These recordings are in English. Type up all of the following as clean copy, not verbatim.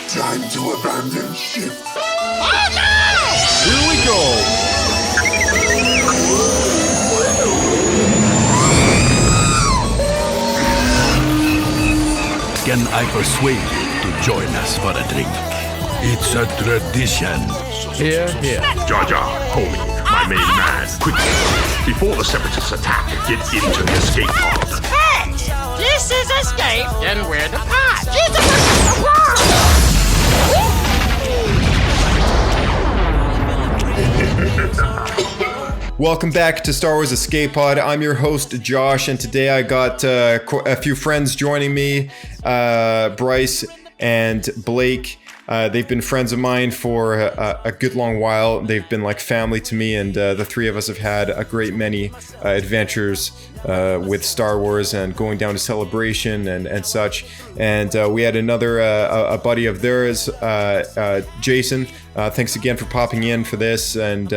Time to abandon ship. Oh no! Here we go! Can I persuade you to join us for a drink? It's a tradition. Here, here. Jar Jar, homie, my main man, quickly. Before the Separatists attack, get into the escape pod. Hey! This is escape, then we're the pod. Welcome back to Star Wars Escape Pod. I'm your host, Josh, and today I got a few friends joining me, Bryce and Blake. They've been friends of mine for a good long while. They've been like family to me, and the three of us have had a great many adventures with Star Wars and going down to Celebration and such. And we had another a buddy of theirs, Jason. Thanks again for popping in for this and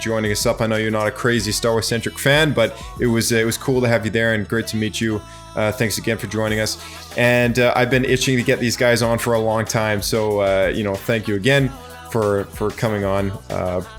joining us up. I know you're not a crazy Star Wars centric fan, but it was cool to have you there and great to meet you. Thanks again for joining us. And I've been itching to get these guys on for a long time. So, thank you again for coming on.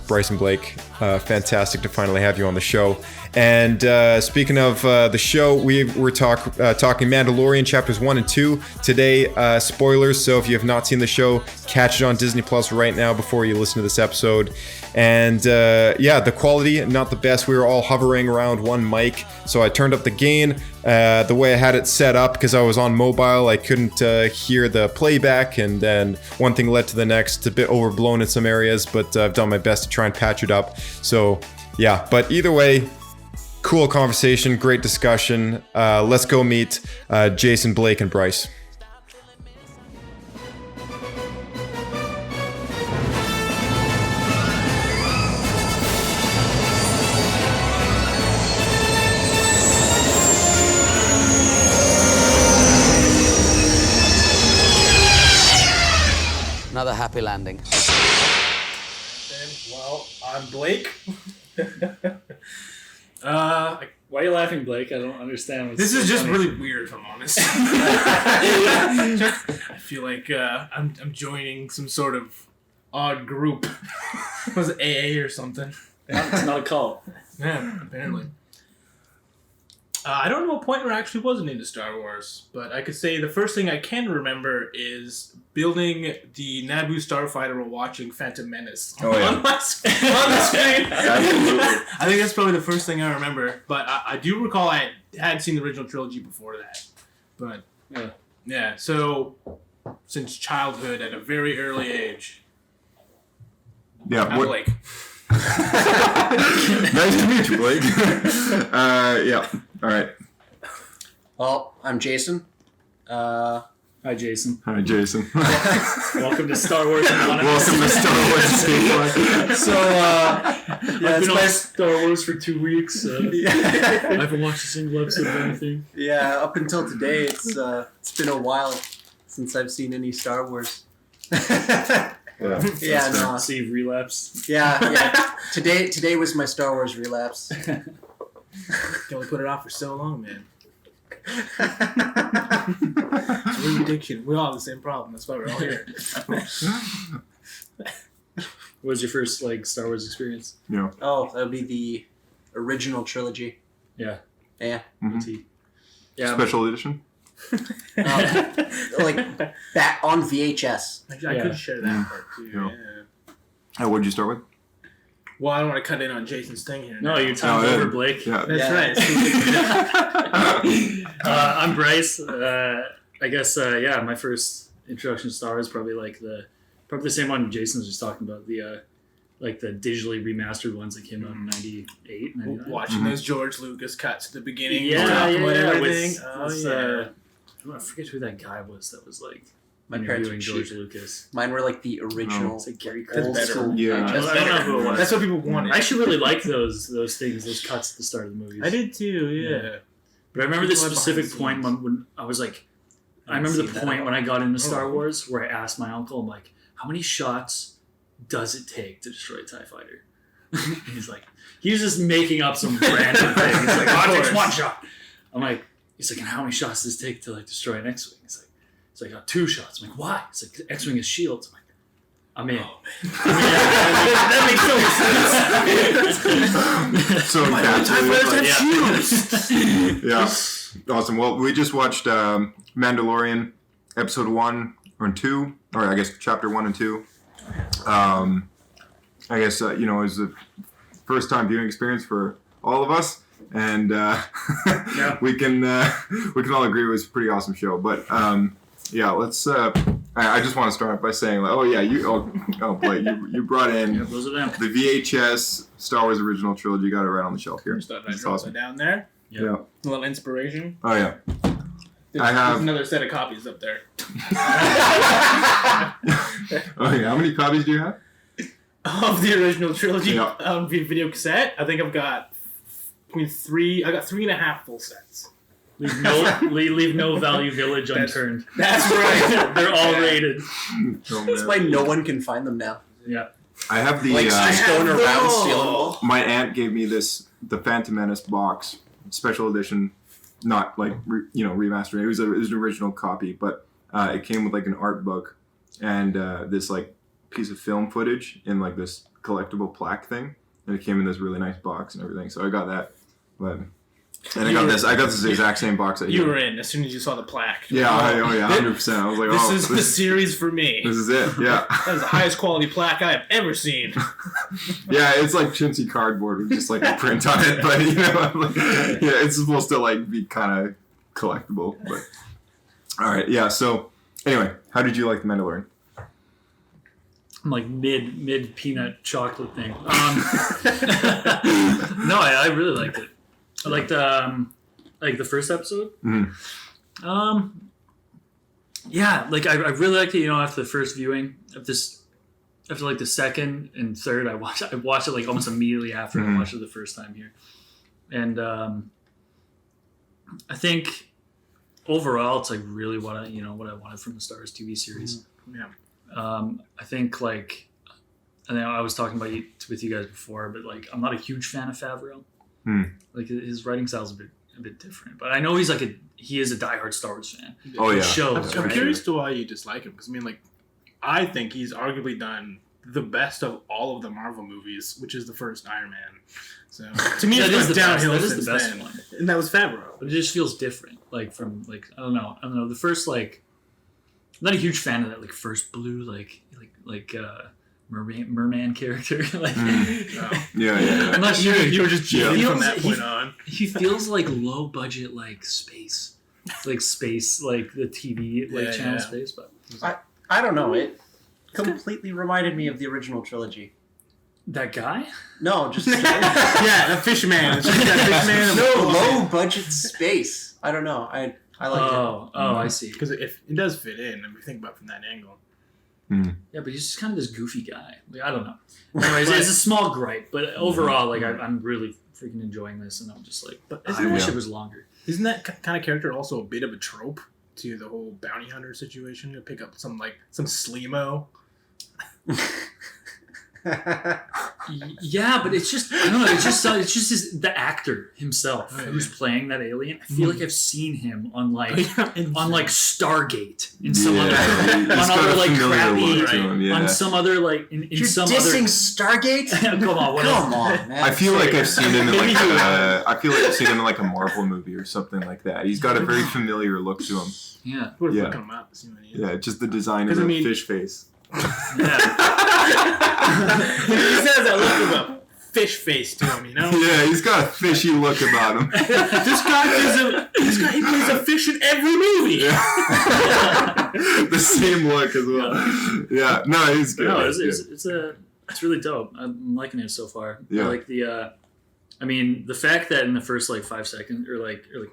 Bryce and Blake, fantastic to finally have you on the show. And speaking of the show, we're talking Mandalorian chapters 1 and 2 today. Spoilers, so if you have not seen the show, catch it on Disney Plus right now before you listen to this episode. And the quality, not the best. We were all hovering around one mic, so I turned up the gain. The way I had it set up, because I was on mobile, I couldn't hear the playback, and then one thing led to the next. It's a bit overblown in some areas, but I've done my best to try and patch it up. So yeah, but either way, cool conversation, great discussion. Let's go meet Jason, Blake, and Bryce. Another happy landing. Well, I'm Blake. Why are you laughing, Blake? I don't understand. This is just really weird, if I'm honest. I feel like I'm joining some sort of odd group. Was it AA or something? It's not a cult. Yeah, apparently. I don't know a point where I actually wasn't into Star Wars, but I could say the first thing I can remember is building the Naboo starfighter while watching Phantom Menace on the screen. I think that's probably the first thing I remember, but I do recall I had seen the original trilogy before that. But yeah, so since childhood at a very early age. Yeah, I'm Blake. Nice to meet you, Blake. All right. Well, I'm Jason. Hi, Jason. Hi, Jason. Welcome to Star Wars. Welcome to Star Wars Escape Pod. So, I've been on Star Wars for 2 weeks. I haven't watched a single episode of anything. Yeah, up until today, it's been a while since I've seen any Star Wars. Yeah, no. So you've relapsed. Yeah. Today was my Star Wars relapse. Can only put it off for so long, man. It's really addiction. We all have the same problem. That's why we're all here. What was your first Star Wars experience? Yeah. Oh, that would be the original trilogy. Yeah. Yeah. Mm-hmm. Yeah. Special edition. Back on VHS. I could share that part too. Yeah. Yeah. What did you start with? Well, I don't want to cut in on Jason's thing here. No, your time's over, Blake. Yeah. That's right. I'm Bryce. I guess my first introduction to Star Wars probably the same one Jason was just talking about, the the digitally remastered ones that came out in 98, 99. Watching those George Lucas cuts at the beginning. Yeah. Everything. I forget who that guy was that was My parents interviewing were George cheap. Lucas. Mine were the original. It's Gary That's Cole. better. School. Yeah. I don't know who it was. That's what people wanted. I actually really like those things, those cuts at the start of the movies. I did too, yeah. But I remember this People have specific behind the point when I was I remember the point when I got into Star Wars where I asked my uncle, I'm like, how many shots does it take to destroy a TIE fighter? He was just making up some random thing. He's like, oh, it takes one shot. I'm like, he's like, and how many shots does it take to destroy an X-Wing? He's like, It's like, 2 shots. I'm like, why? It's like, X-Wing is shields. I'm like, I'm in. That makes so much sense. So yeah. Awesome. Well, we just watched Mandalorian episode 1 and 2, or I guess chapter 1 and 2. I guess it was the first time viewing experience for all of us, and we can all agree it was a pretty awesome show. But let's. I just want to start off by saying, Blake, you brought in Those are them. the VHS Star Wars original trilogy. You got it right on the shelf here. Just thought I'd That's drop awesome. it down there. Yeah. A little inspiration. Oh yeah. There's another set of copies up there. Okay. How many copies do you have? Of the original trilogy Yeah. video cassette, I think I've got between 3. I got 3.5 full sets. Leave no Value Village unturned. That's right. They're all rated. Oh, That's why no one can find them now. Yeah. I have the. Just going around stealing them all. My aunt gave me the Phantom Menace box, special edition, not remastered. It was an original copy, but it came with like an art book and this like piece of film footage in like this collectible plaque thing, and it came in this really nice box and everything. So I got that, and I got this exact same box that You were in as soon as you saw the plaque. Yeah, 100%. I was like, This is the series for me. This is it. Yeah. That is the highest quality plaque I have ever seen. Yeah, it's like chintzy cardboard with just like a print on it, but it's supposed to like be kind of collectible. But all right, yeah. So anyway, how did you like The Mandalorian? I'm like mid peanut chocolate thing. No, I really liked it. I liked the first episode. Mm-hmm. Yeah, like I really liked it. After the first viewing of this, after like the second and third, I watched it like almost immediately after I watched it the first time here, and I think overall it's like really what I wanted from the Star Wars TV series. Yeah. I think like I know I was talking with you guys before, but like I'm not a huge fan of Favreau. Like his writing style is a bit different, but I know he is a diehard Star Wars fan. Oh yeah. It shows, I'm right? curious to why you dislike him, because I think he's arguably done the best of all of the Marvel movies, which is the first Iron Man. So to me, That it's is the downhill best. That is since the best then. one. And that was Favreau. But it just feels different. Like from like I don't know. The first like I'm not a huge fan of that like first blue like merman character. Like Yeah. I'm not sure. You were just cheating from feels- that point on. He feels like low budget like space. Like space like the TV channel space, but I don't know. It completely reminded me of the original trilogy. that guy? No, just Yeah, the fish man. It's just that fish man. no low budget space. I don't know. I like Oh, I see. Because it does fit in if you think about it from that angle. Yeah, but he's just kind of this goofy guy. Like, I don't know. Anyways, it's a small gripe, but overall, like I'm really freaking enjoying this, and I'm just like, but I wish it was longer. Isn't that kind of character also a bit of a trope to the whole bounty hunter situation? To pick up some sleemo. Yeah, but it's just I don't know. It's just the actor himself who's playing that alien. I feel like I've seen him on like Stargate in some other like crappy on some other like in You're some dissing other Stargate? Come on, what else? Come on, man. I feel like I've seen him in like a Marvel movie or something like that. He's got a very familiar look to him. Yeah, We're Yeah. looking him up to see what he is. Yeah, just the design of 'Cause, the I mean- fish face. yeah. He says that look of a fish face to him, Yeah, he's got a fishy look about him. This guy he plays a fish in every movie. The same look as well. Yeah, no, he's good. No, He's good. it's really dope. I'm liking it so far. Yeah. I like the the fact that in the first like 5 seconds or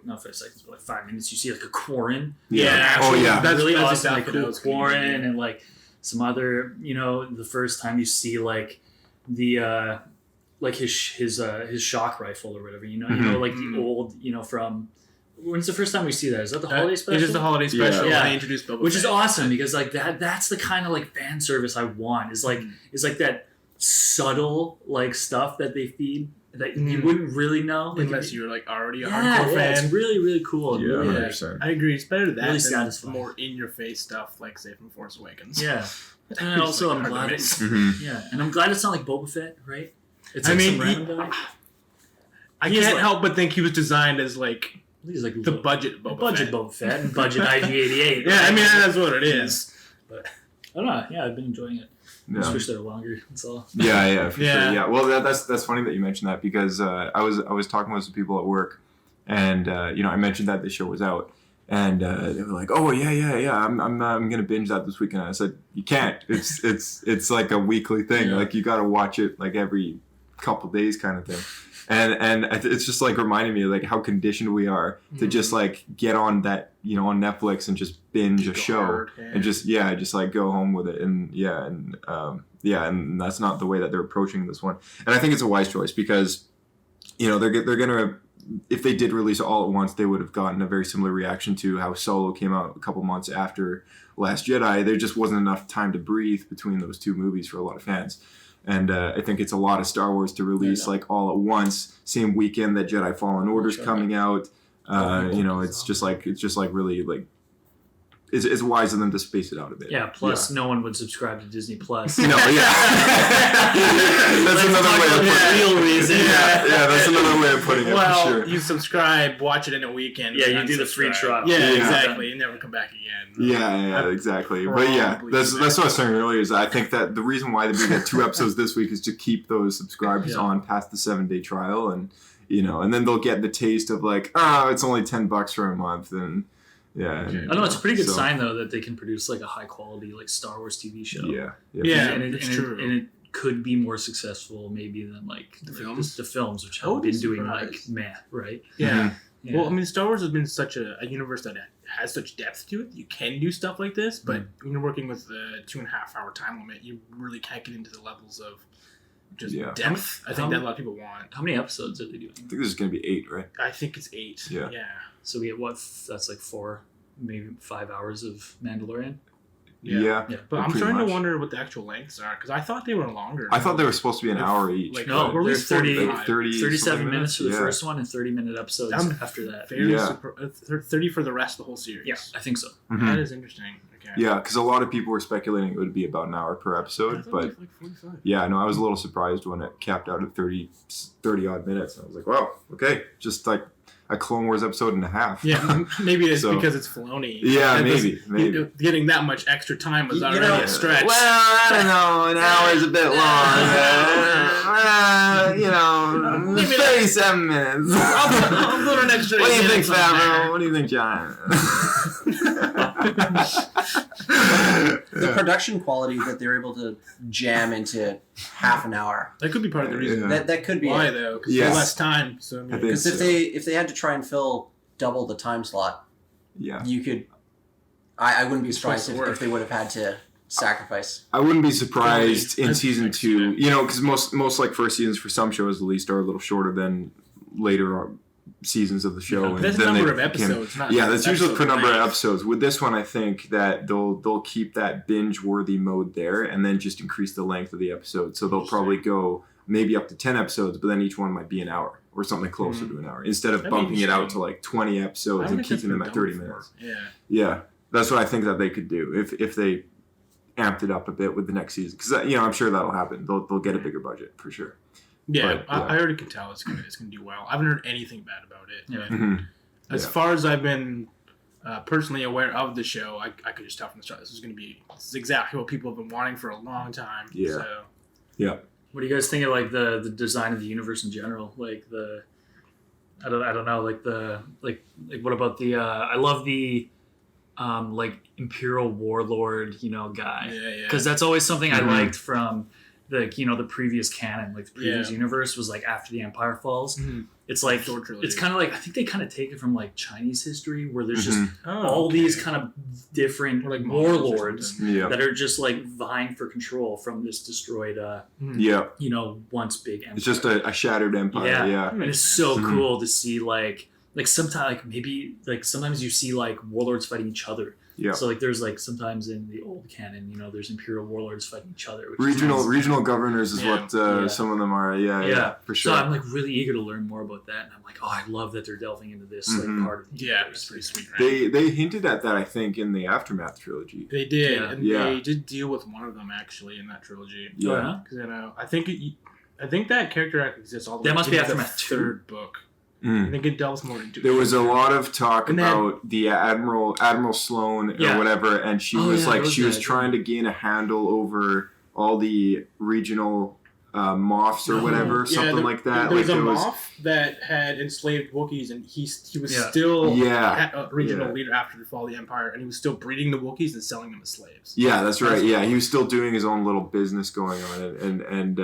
not 5 seconds but like 5 minutes you see like a Quarren. Yeah. Oh yeah. That's really that's awesome, exactly like what I cool was gonna Quarren say. and like some other the first time you see like the like his shock rifle or whatever like the old from when's the first time we see that? Is that the holiday special? It is the holiday special. Yeah. When they introduced Boba Which is Fett. awesome because like that's the kind of like fan service I want. Is like that subtle like stuff that they feed that you wouldn't really know unless you're like already a yeah, hardcore fan. It's really, really cool. Yeah, Really, 100%. I agree. It's better that Really than satisfying. more in-your-face stuff like, say, from Force Awakens. yeah. And also, I'm glad it's and I'm glad it's not like Boba Fett, right? It's like some random guy. I can't help but think he was designed as like He's like the budget Boba Fett. Boba Fett and budget IG-88. Yeah, I mean that's what it is. But I don't know. Yeah, I've been enjoying it. Yeah. Just wish they were longer. That's all. Yeah, for sure. Yeah. Well, that's funny that you mentioned that because I was talking with some people at work, and I mentioned that the show was out, and they were like, "Oh yeah. I'm gonna binge that this weekend." I said, "You can't. It's like a weekly thing. Like you got to watch it like every couple days kind of thing." And it's just like reminding me like how conditioned we are to just like get on that on Netflix and just binge a show and just like go home with it and and that's not the way that they're approaching this one. And I think it's a wise choice because they're gonna, if they did release it all at once, they would have gotten a very similar reaction to how Solo came out a couple months after Last Jedi. There just wasn't enough time to breathe between those two movies for a lot of fans. And I think it's a lot of Star Wars to release like all at once, same weekend that Jedi Fallen Order's coming out. It's just like really like it's wise of them to space it out a bit. Yeah. Plus, no one would subscribe to Disney Plus. No, yeah. That's another way of putting it. Real reason. Yeah, that's another way of putting it. Well, for sure. you subscribe, watch it in a weekend. Yeah, you do the free trial. Yeah, exactly. You never come back again. Yeah, exactly. But yeah, that's what I was saying earlier. Is I think that the reason why we get 2 episodes this week is to keep those subscribers on past the 7-day trial, and and then they'll get the taste of like, it's only $10 for a month, and I don't know. It's a pretty good sign though that they can produce like a high quality like Star Wars TV show. Yeah, and it's true. And it could be more successful maybe than like the films, which have been doing like right? Yeah. Well, I mean, Star Wars has been such a universe that has such depth to it. You can do stuff like this, but when you're working with a 2.5-hour time limit, you really can't get into the levels of just depth. I think that a lot of people want. How many episodes are they doing? I think this is going to be 8, right? I think it's 8. Yeah. So we get that's like 4, maybe 5 hours of Mandalorian. Yeah. But I'm starting to wonder what the actual lengths are because I thought they were longer. I thought they were supposed to be an hour each. Like, no, they're 37 minutes for the first one and 30-minute episodes after that. 30 for the rest of the whole series. Yeah, I think so. Mm-hmm. That is interesting. Okay. Yeah, because a lot of people were speculating it would be about an hour per episode, but like 45. I was a little surprised when it capped out at 30 odd minutes. I was like, wow, okay, just like a Clone Wars episode and a half. Yeah, maybe it's because it's Filoni. Yeah, maybe. Getting that much extra time was already a stretch. Well, I don't know. An hour is a bit long. 37 minutes. I'll put an extra. What do you think, Favreau? What do you think, John? The production quality that they're able to jam into half an hour. That could be part of the reason. That could be why though, because there's less time. So because if they had to try and fill double the time slot, you could. I wouldn't be surprised if they would have had to sacrifice. I wouldn't be surprised in season 2. Because most like first seasons for some shows at least are a little shorter than later seasons of the show. And that's the number of episodes. That's usually per number of episodes. With this one, I think that they'll keep that binge-worthy mode there, and then just increase the length of the episode. So they'll probably go maybe up to 10 episodes, but then each one might be an hour or something closer to an hour, instead of bumping it out to like 20 episodes and keeping them at 30 minutes. Yeah, that's what I think that they could do if they amped it up a bit with the next season, because I'm sure that'll happen. They'll get a bigger budget for sure. Yeah, but, I already can tell it's gonna do well. I haven't heard anything bad about it. Yeah. As far as I've been personally aware of the show, I could just tell from the start this is exactly what people have been wanting for a long time. Yeah. So. Yeah. What do you guys think of like the design of the universe in general? Like I don't know, like what about the I love the like Imperial Warlord, guy. Yeah. Because that's always something I liked from the previous canon, like the previous universe was like after the Empire falls. Mm-hmm. It's like it's kind of like I think they kind of take it from like Chinese history where there's just all these kind of different like warlords that are just like vying for control from this destroyed once big empire. It's just a shattered empire. Yeah. And it's so cool to see like sometimes like maybe like sometimes you see like warlords fighting each other. Yeah. So like there's like sometimes in the old canon, you know, there's Imperial warlords fighting each other. Which Regional governors is what some of them are. Yeah, for sure. So I'm like really eager to learn more about that, and I'm like, oh, I love that they're delving into this like part of the universe. It's pretty sweet. Right? They hinted at that, I think, in the Aftermath trilogy. They did, and they did deal with one of them actually in that trilogy. Yeah, because I think that character exists all the way. That must be Aftermath the third book. I think it delves more into. There was a lot of talk about the Admiral Sloane or whatever, and she was trying to gain a handle over all the regional moths or whatever, something like that. There was a moth that had enslaved Wookiees, and he was still a regional leader after the fall of the Empire, and he was still breeding the Wookiees and selling them as slaves. Yeah, that's right. Yeah, he was still doing his own little business going on, and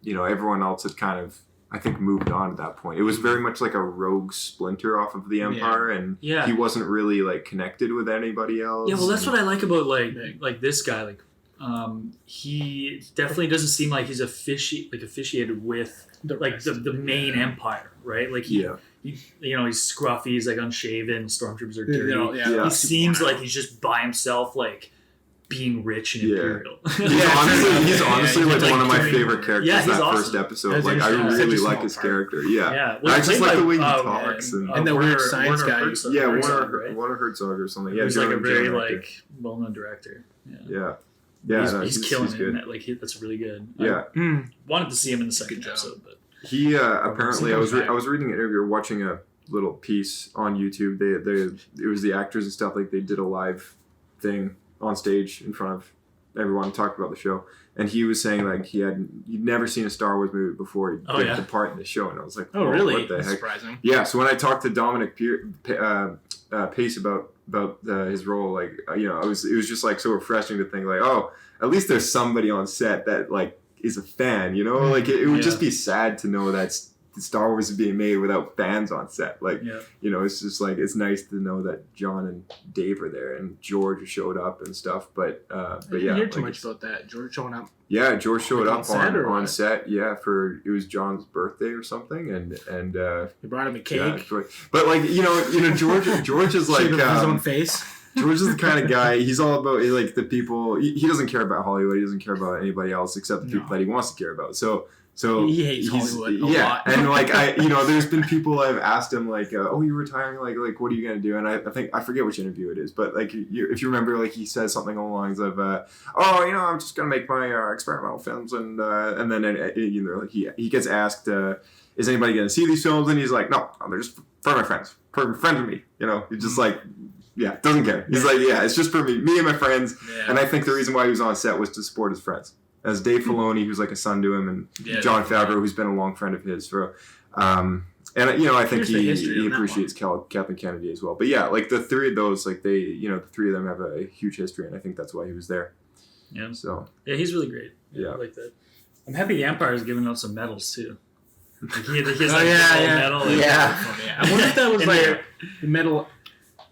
you know, everyone else had kind of, I think, moved on at that point. It was very much like a rogue splinter off of the Empire, and he wasn't really like connected with anybody else. Yeah, well, that's what I like about like this guy. Like, he definitely doesn't seem like he's officiated with the main Empire, right? Like he, you know, he's scruffy, he's like unshaven, stormtroopers are dirty. He seems like he's just by himself, like being rich and imperial. He's honestly like one of my favorite characters that awesome. First episode. Like I really like his character. Yeah. Well, I just like the way he talks and the weird science guy. Warner Herzog or something. Yeah, he's like a very like well-known director. Yeah. He's killing it. And like that's really good. Yeah. I wanted to see him in the second episode, but he apparently I was reading an interview or watching a little piece on YouTube. It was the actors and stuff, like they did a live thing on stage in front of everyone and talked about the show, and he was saying like he'd never seen a Star Wars movie before he took the part in the show, and I was like, oh really? What the That's heck? Surprising. Yeah. So when I talked to Dominic Pace about his role, like it was just like so refreshing to think like, oh, at least there's somebody on set that like is a fan, you know, like it would just be sad to know that Star Wars is being made without fans on set. Like, you know, it's just like, it's nice to know that John and Dave are there and George showed up and stuff. But I didn't hear too much about that. George showing up. Yeah, George showed up on set. Yeah, it was John's birthday or something, and he brought him a cake. But like you know, George is like his own face. George is the kind of guy, he's all about like the people. He doesn't care about Hollywood. He doesn't care about anybody else except the people that he wants to care about. So he hates Hollywood a lot. And like there's been people I've asked him like, oh, you're retiring, like what are you gonna do? And I think I forget which interview it is, but like if you remember, like he says something along the lines of, oh, you know, I'm just gonna make my experimental films, and then you know, like he gets asked, is anybody gonna see these films? And he's like, no, they're just for my friends, of me. You know, he's just like. Yeah, doesn't care. He's like, it's just for me and my friends. Yeah. And I think the reason why he was on set was to support his friends. As Dave Filoni, who's like a son to him, and Jon Favreau, who's been a long friend of his. And you know, I think he appreciates Kathleen Kennedy as well. But yeah, like the three of those, like the three of them have a huge history, and I think that's why he was there. Yeah. So. Yeah, he's really great. Yeah, I like that. I'm happy the Empire's giving out some medals too. Like he has like a medal. I wonder if that was like the medal.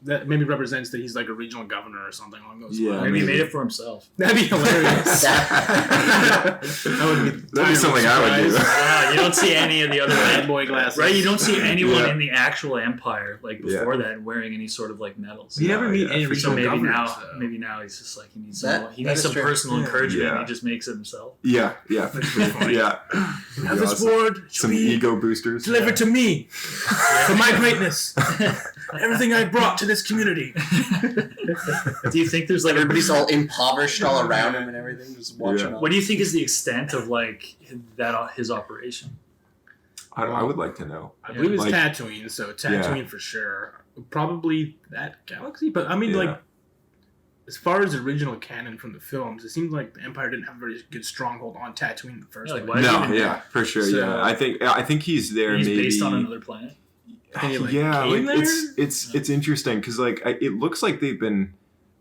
That maybe represents that he's like a regional governor or something along those lines. Maybe he made it for himself. That'd be hilarious. That'd be something I would do. Wow, you don't see any of the other bad boy glasses, right? You don't see anyone in the actual Empire like before that wearing any sort of like medals. You never meet any regional governors. Maybe now he's just like he needs some personal encouragement. And he just makes it himself. Yeah. For sure. Yeah. Have this award. Some ego boosters delivered to me for my greatness. Everything I brought to this community. Do you think there's like everybody's all impoverished all around him and everything, just watching? What do you think is the extent of like his operation? I would like to know. I believe it's Tatooine, so Tatooine for sure. Probably that galaxy, but I mean, like, as far as the original canon from the films, it seems like the Empire didn't have a very good stronghold on Tatooine in the first place. For sure. So, I think he's there. He's maybe based on another planet. It's interesting because like it looks like they've been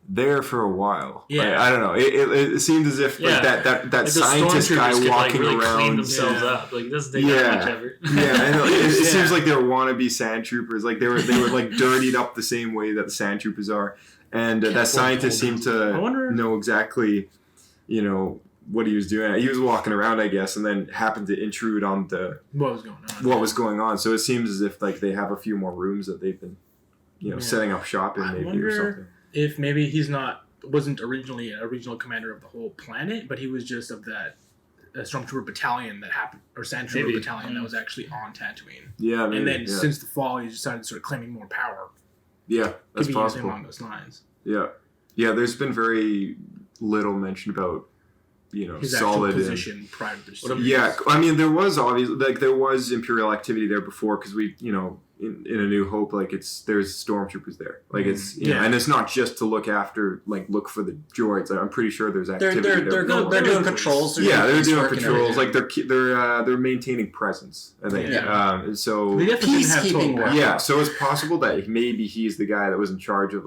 there for a while. Yeah, right? I don't know. It seemed as if like that like scientist guy walking really around clean themselves up. Like it doesn't take that much effort. It seems like they're wannabe sand troopers. Like they were like dirtied up the same way that the sand troopers are, and that scientist seemed to know exactly, you know, what he was doing. He was walking around, I guess, and then happened to intrude on what was going on. So it seems as if like they have a few more rooms that they've been, you know, setting up shop in maybe or something. if maybe wasn't originally a regional commander of the whole planet, but he was just of that stormtrooper battalion that happened, or sandtrooper battalion that was actually on Tatooine. Yeah, maybe, and then since the fall, he decided to start claiming more power. Yeah, that's possible. possible. Along those lines. Yeah, there's been very little mention about his solid actual position prior to this. Yeah, I mean there was Imperial activity there before because we in A New Hope there's stormtroopers there it's and it's not just to look for the droids. I'm pretty sure there's activity they're doing patrols. They're doing patrols. They're maintaining presence. I think. And so peacekeeping work. Yeah, so it's possible that maybe he's the guy that was in charge of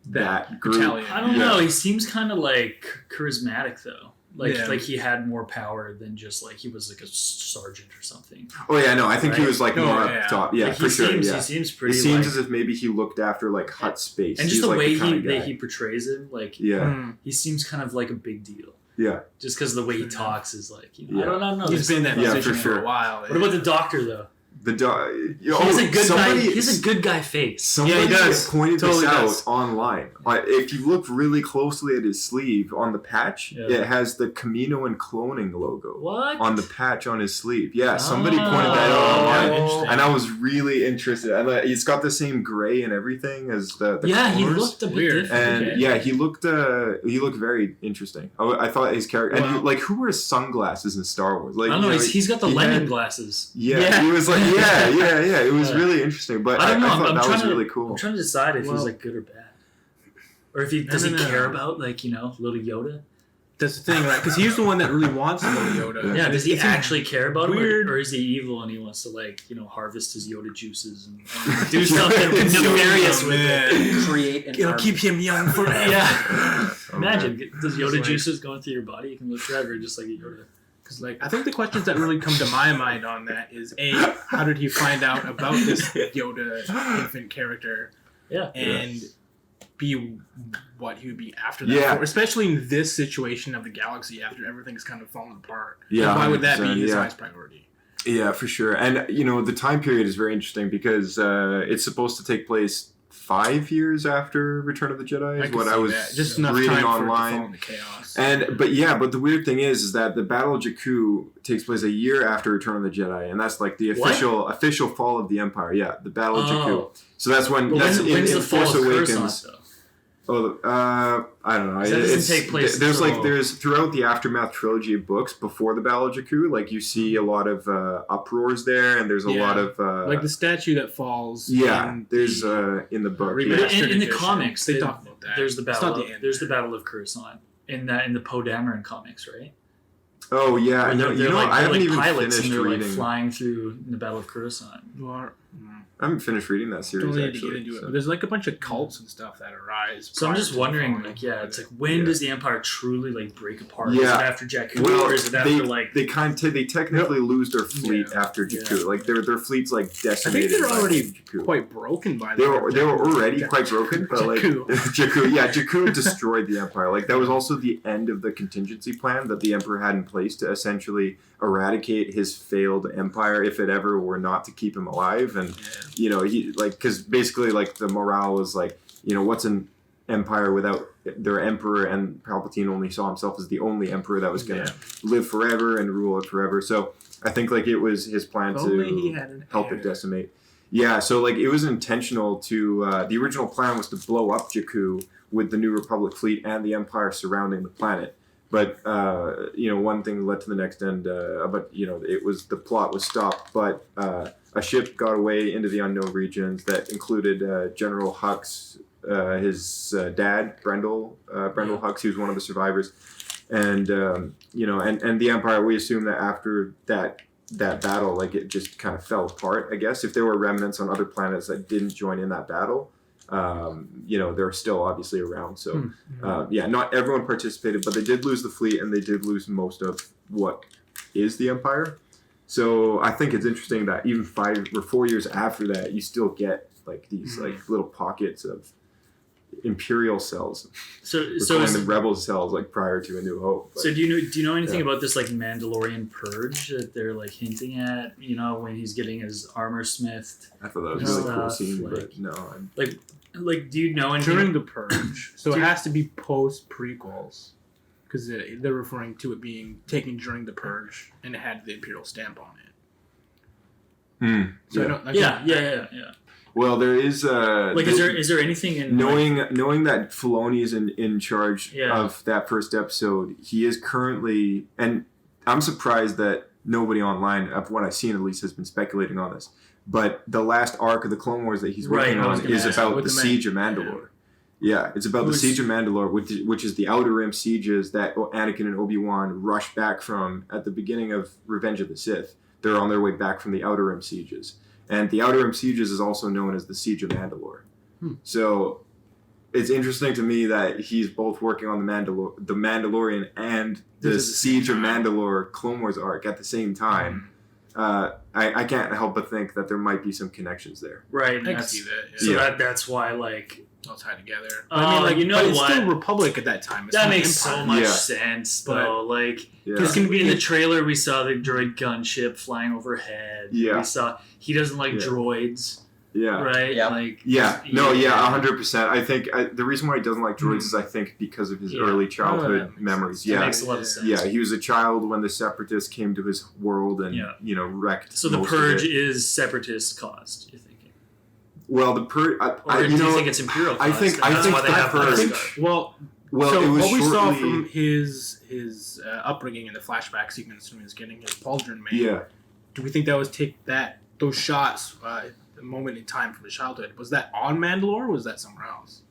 that group. Battalion. I don't know. He seems kind of charismatic though. Like he had more power than just he was a sergeant or something. Oh yeah, no, I think he was more up top. Yeah, for sure. He seems pretty. It seems as if maybe he looked after hut space, and just the way he portrays him, he seems kind of like a big deal. Yeah, just because the way he talks is I don't know. He's been in that position for a while. What about the doctor though? He has a good guy. He has a good guy face. Somebody pointed this out online. If you look really closely at his sleeve on the patch, it has the Camino and cloning logo. What? On the patch on his sleeve. Yeah, somebody pointed that out online, and I was really interested. And it's got the same gray and everything as the he colors. looked a bit different. And he looked very interesting. I thought his character and who wears sunglasses in Star Wars? I don't know. He's got the lemon glasses. Yeah, he was Yeah. It was really interesting, but I thought that was really cool. I'm trying to decide if he's good or bad, or if he does he care about little Yoda. That's the thing, right? Because he's the one that really wants little Yoda. Yeah, does he actually care about him, or is he evil and he wants to harvest his Yoda juices and do something nefarious with it? Create It'll keep him young forever. Yeah. Imagine, does Yoda juices going through your body? You can live forever just like a Yoda. Because I think the questions that really come to my mind on that is how did he find out about this Yoda infant character? Yeah. And B, what he would be after that for, especially in this situation of the galaxy after everything's kind of fallen apart. Yeah. Why would that be his highest priority? Yeah, for sure. And the time period is very interesting because it's supposed to take place 5 years after Return of the Jedi is what I was just enough reading time online. For it to fall into chaos. But the weird thing is that the Battle of Jakku takes place a year after Return of the Jedi, and that's the official fall of the Empire. Yeah, the Battle of Jakku. So that's when when's in the Force fall of Awakens. Coruscant, though? I don't know. That doesn't take place. There's throughout the Aftermath trilogy of books before the Battle of Jakku, you see a lot of uproars there, and there's a lot of the statue that falls. There's in the book. In the comics, they talk about that. There's the battle. There's the Battle of Coruscant in the Poe Dameron comics, right? Oh yeah, I haven't even pilots finished and they're reading. Flying through the Battle of Coruscant. I haven't finished reading that series. Don't need to get into it, but there's a bunch of cults and stuff that arise. So I'm just wondering, when does the Empire truly break apart? Yeah. Is it after Jakku, or is it after they technically lose their fleet after Jakku. Their fleet's decimated. I think they're already quite broken by they were already quite broken, but Jakku destroyed the Empire. That was also the end of the contingency plan that the Emperor had in place to essentially eradicate his failed empire if it ever were not to keep him alive. And he because basically the morale was what's an empire without their emperor, and Palpatine only saw himself as the only emperor that was going to live forever and rule it forever. So I think it was his plan to help it decimate. Yeah, so it was intentional to the original plan was to blow up Jakku with the New Republic fleet and the Empire surrounding the planet. But one thing led to the next, and the plot was stopped. But a ship got away into the unknown regions that included General Hux, his dad, Brendel Hux. He was one of the survivors, and and the Empire. We assume that after that battle, it just kind of fell apart. I guess if there were remnants on other planets that didn't join in that battle. They're still obviously around. So, not everyone participated, but they did lose the fleet and they did lose most of what is the Empire. So I think it's interesting that even 5 or 4 years after that, you still get these little pockets of Imperial cells. So the Rebel cells prior to A New Hope. So do you know anything about this Mandalorian purge that they're hinting at? When he's getting his armor smithed. I thought that was a really cool scene, but no. Like, do you know anything? During the Purge. So it has to be post prequels. Because they're referring to it being taken during the Purge, and it had the Imperial stamp on it. So I don't, Yeah. Well, there is like, is there anything in knowing that Filoni is in charge of that first episode? He is currently, and I'm surprised that nobody online, of what I've seen at least, has been speculating on this. But the last arc of the Clone Wars that he's working on is about the Siege of Mandalore. Yeah, it's about the Siege of Mandalore, which is the Outer Rim sieges that Anakin and Obi-Wan rush back from at the beginning of Revenge of the Sith. They're on their way back from the Outer Rim sieges. And the Outer Rim sieges is also known as the Siege of Mandalore. So it's interesting to me that he's both working on the Mandalorian and the Siege of Mandalore Clone Wars arc at the same time. I can't help but think that there might be some connections there. Right. I can see that. Yeah. So that's why, like... all tied together. I mean, like, you know but it's what? still Republic at that time. It's that not makes Empire. so much sense, though. Like, because in the trailer, we saw the droid gunship flying overhead. Yeah. We saw he doesn't like droids. Yeah. Right? Yeah. Like, 100%. I think the reason why he doesn't like droids is, I think, because of his early childhood memories. That makes a lot of sense. Yeah, he was a child when the Separatists came to his world and, wrecked. So the Purge is Separatist caused, you thinking? Well, the Purge... do you think it's Imperial caused? I think the Purge... Well, so it was what we saw from his upbringing in the flashback sequence when he was getting his pauldron made. Yeah. Do we think that was those shots, the moment in time from his childhood, was that on Mandalore or was that somewhere else?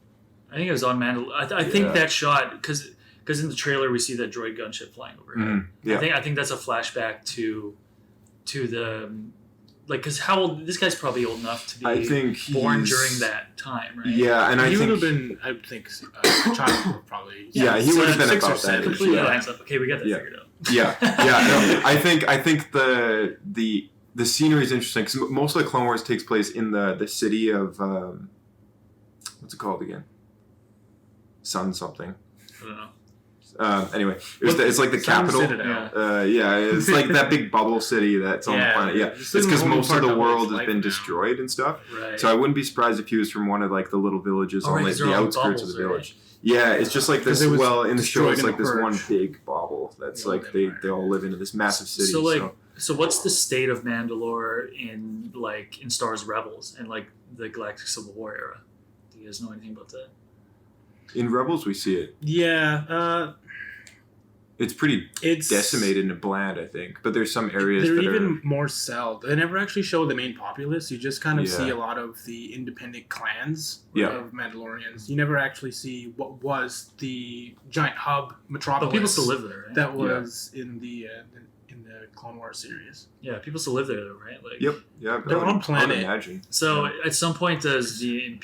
I think it was on Mandalore. I think that shot, because in the trailer we see that droid gunship flying overhead. Yeah. I think that's a flashback to the... Like, because how old... This guy's probably old enough to be born during that time, right? Yeah, and he would have been, I would think, a child probably. Yeah, he would have been 6 or about 7. that. Completely lines up. Okay, we got that figured out. Yeah. No, I think the scenery is interesting because most of the Clone Wars takes place in the city of what's it called again? Sun something. I don't know. Anyway, it's like the capital. It's like that big bubble city that's on the planet. Yeah, it's because most of the world has been destroyed and stuff. Right. So I wouldn't be surprised if he was from one of like the little villages on like the outskirts of the village. Yeah, it's just like this. Well, in the show, it's like this one big bobble that's like they all live into this massive city. So what's the state of Mandalore in Star Wars Rebels and like the Galactic Civil War era? Do you guys know anything about that? In Rebels, we see it. Yeah. It's pretty decimated and bland, I think. But there's some areas they're even more celled. They never actually show the main populace. You just kind of see a lot of the independent clans of Mandalorians. You never actually see what was the giant hub metropolis. But people still live there, right? That was in the Clone Wars series. Yeah, people still live there, though, right? Like, yep. Yeah, they're on planet. Imagine. So at some point, does the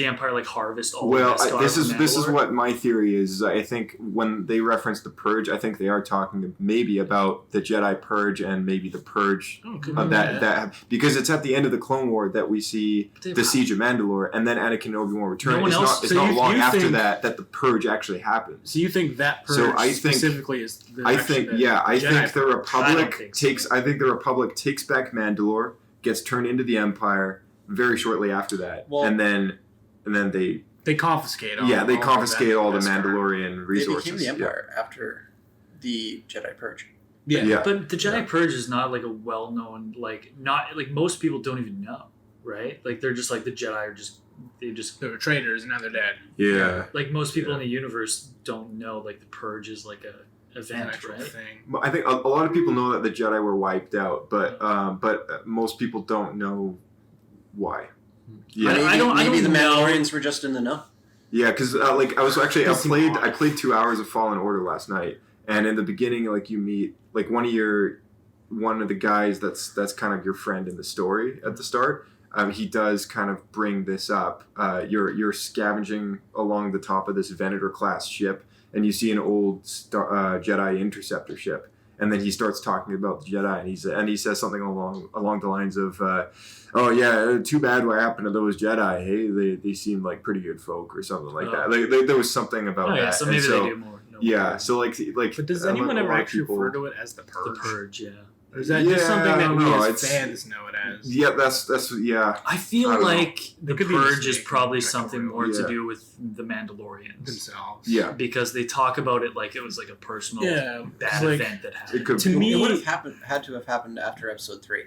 Empire like harvest all? Well, the this is what my theory is. I think when they reference the Purge, I think they are talking maybe about the Jedi Purge and maybe the Purge of that because it's at the end of the Clone War that we see the Siege of Mandalore, and then Anakin and Obi-Wan return. It's not long after that the Purge actually happens. So you think that Purge specifically is? I think the Republic takes back Mandalore, gets turned into the Empire very shortly after that, and then they confiscate. They confiscate all the Mandalorian resources. They became the Empire after the Jedi Purge. Yeah. But the Jedi Purge is not like a well-known most people don't even know, right? Like they're just like the Jedi are just they were traitors and now they're dead. Yeah. Like most people in the universe don't know like the Purge is like a event, right? Thing. I think a lot of people know that the Jedi were wiped out, but most people don't know why. Yeah, maybe the Mandalorians were just in the know. Yeah, because I played 2 hours of Fallen Order last night, and in the beginning, like you meet like one of the guys that's kind of your friend in the story at the start. He does kind of bring this up. You're scavenging along the top of this Venator class ship. And you see an old Jedi interceptor ship, and then he starts talking about the Jedi, and he says something along the lines of, "Oh yeah, too bad what happened to those Jedi. Hey, they seemed like pretty good folk or something like that. Like, there was something about that. Yeah, so maybe they do more. Yeah, so like. But does anyone ever actually refer to it as the Purge? The Purge, yeah. Or is that just something that we as fans know it has. Yeah, that's yeah. I feel I don't like the could be a Purge is mistake. probably something more Yeah. to do with the Mandalorians Themselves. Yeah. because they talk about it like it was like a personal Yeah, bad like, event that happened. It could To be. me, It would have had to have happened after episode 3.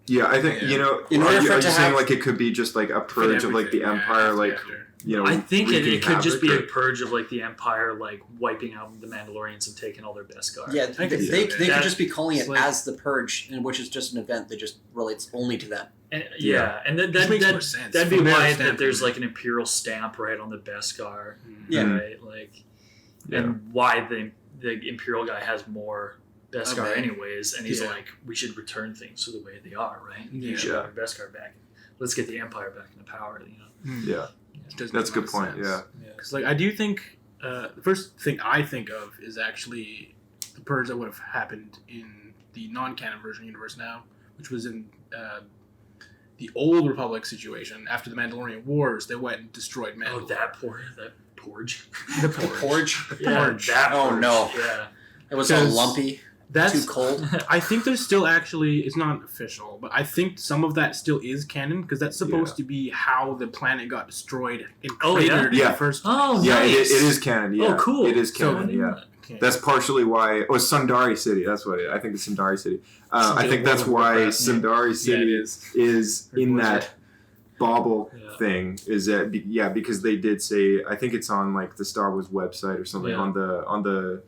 Yeah, I think Yeah. you know. In order are for you it to saying have- like it could be just like a purge of like the everything, Empire, yeah, like after. you know? I think it wreaking could just be havoc, a purge of like the Empire, like wiping out the Mandalorians and taking all their Beskar. Yeah, I can see they that. could just be calling it It's like- as the Purge, and which is just an event that just relates only to them. And, Yeah. and that Which makes more sense. that'd be From their why that standpoint. there's like an Imperial stamp right on the Beskar, Yeah. right? Like, and why the Imperial guy has more Beskar Okay. anyways, and he's Yeah. like, we should return things to the way they are, right? Yeah. You should have your Beskar back. Let's get the Empire back into power, you know? Yeah, It does that's make a good lot of point. sense. Yeah. Because like I do think the first thing I think of is actually the purge that would have happened in the non-canon version universe now, which was in the old Republic situation after the Mandalorian Wars. They went and destroyed Mandalore. Oh, that Porge. The Porge? Yeah, Porge. that Oh, Porge. no. Yeah. It was all Because- lumpy, That's too cold. I think there's still actually, it's not official, but I think some of that still is canon because that's supposed to be how the planet got destroyed and Oh, yeah? cratered in Yeah. the first. Oh, Yeah, nice. it is canon. Yeah. Oh, cool. It is So- canon. yeah. Okay. That's partially why. Oh, Sundari City. That's what I think. It's Sundari City. I think that's World of why Warcraft. Sundari Yeah, City it is. is Or in was that it? bauble Yeah. thing. Is that because they did say, I think it's on like the Star Wars website or something Yeah. on the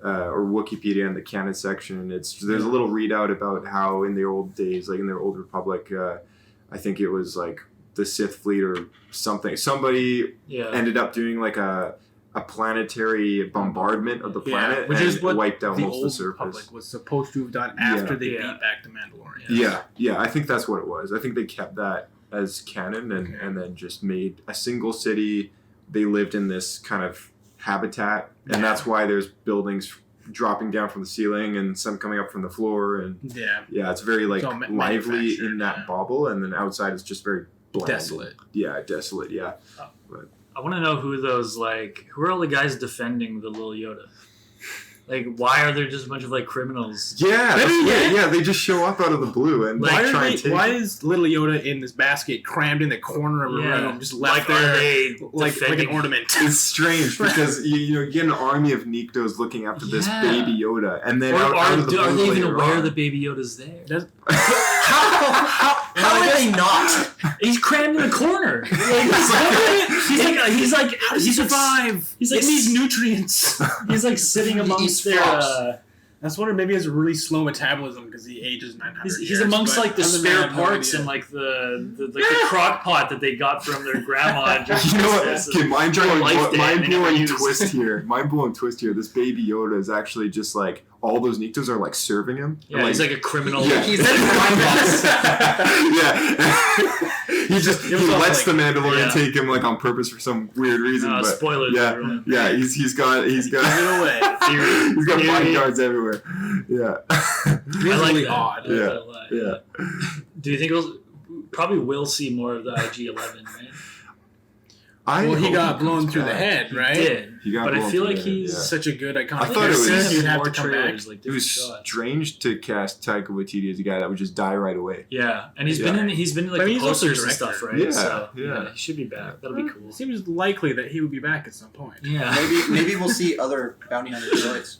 or Wikipedia in the canon section. There's a little readout about how in the old days, like in their old Republic, I think it was like the Sith fleet or something. Somebody Yeah. ended up doing like a planetary bombardment of the planet, which and is what wiped out the most of the old surface. Republic was supposed to have done after they Yeah. beat back the Mandalorian. Yeah, I think that's what it was. I think they kept that as canon and then just made a single city. They lived in this kind of habitat, and that's why there's buildings dropping down from the ceiling and some coming up from the floor, and Yeah. it's very like It's all lively manufactured, in that yeah. bubble, and then outside it's just very bland. Desolate. Yeah, desolate. Yeah. I want to know who are all the guys defending the little Yoda? Like, why are there just a bunch of like criminals? Yeah, Maybe, that's- yeah. they just show up out of the blue and Like, try and take Why it. is little Yoda in this basket crammed in the corner of a room, just left like, are there they like an defending- ornament? It's strange because you get an army of Niktos looking after this Yeah. baby Yoda, and then Or out of the are blue they even later aware on- the baby Yoda's there? How are they not? He's crammed in a corner. He's like He survive. He's like It needs nutrients. He's like sitting He amongst eats their. frogs. That's why maybe he has a really slow metabolism because he ages 900 years. He's amongst but like the other than that, I spare have no parts idea. and like the crock pot that they got from their grandma. You know what? Okay, mind-blowing twist twist here. Mind-blowing twist here. This baby Yoda is actually just like all those Niktos are like serving him. Yeah, he's like a criminal. Yeah. He's the crime boss. Yeah. he lets the Mandalorian Yeah. take him like on purpose for some weird reason. but Spoilers. yeah, everyone. yeah. He's got Give it away. he's got Theory. bodyguards everywhere. Yeah. It's I like really that. odd. I like Yeah. that a lot, Yeah. Do you think probably will see more of the IG-11, right? Well, he hope got blown comes through the back. head, right? Did. He got But I blown feel through like the head, he's yeah. Such a good iconic. I thought it was- character, you'd have more to come back. trailers, like It was different shots. strange to cast Taika Waititi as a guy that would just die right away. Yeah, and he's Yeah. been in like But the he's also posters and director. stuff, right? Yeah, So yeah. he should be back. That'll be cool. It seems likely that he would be back at some point. Yeah, Maybe we'll see other bounty hunter droids.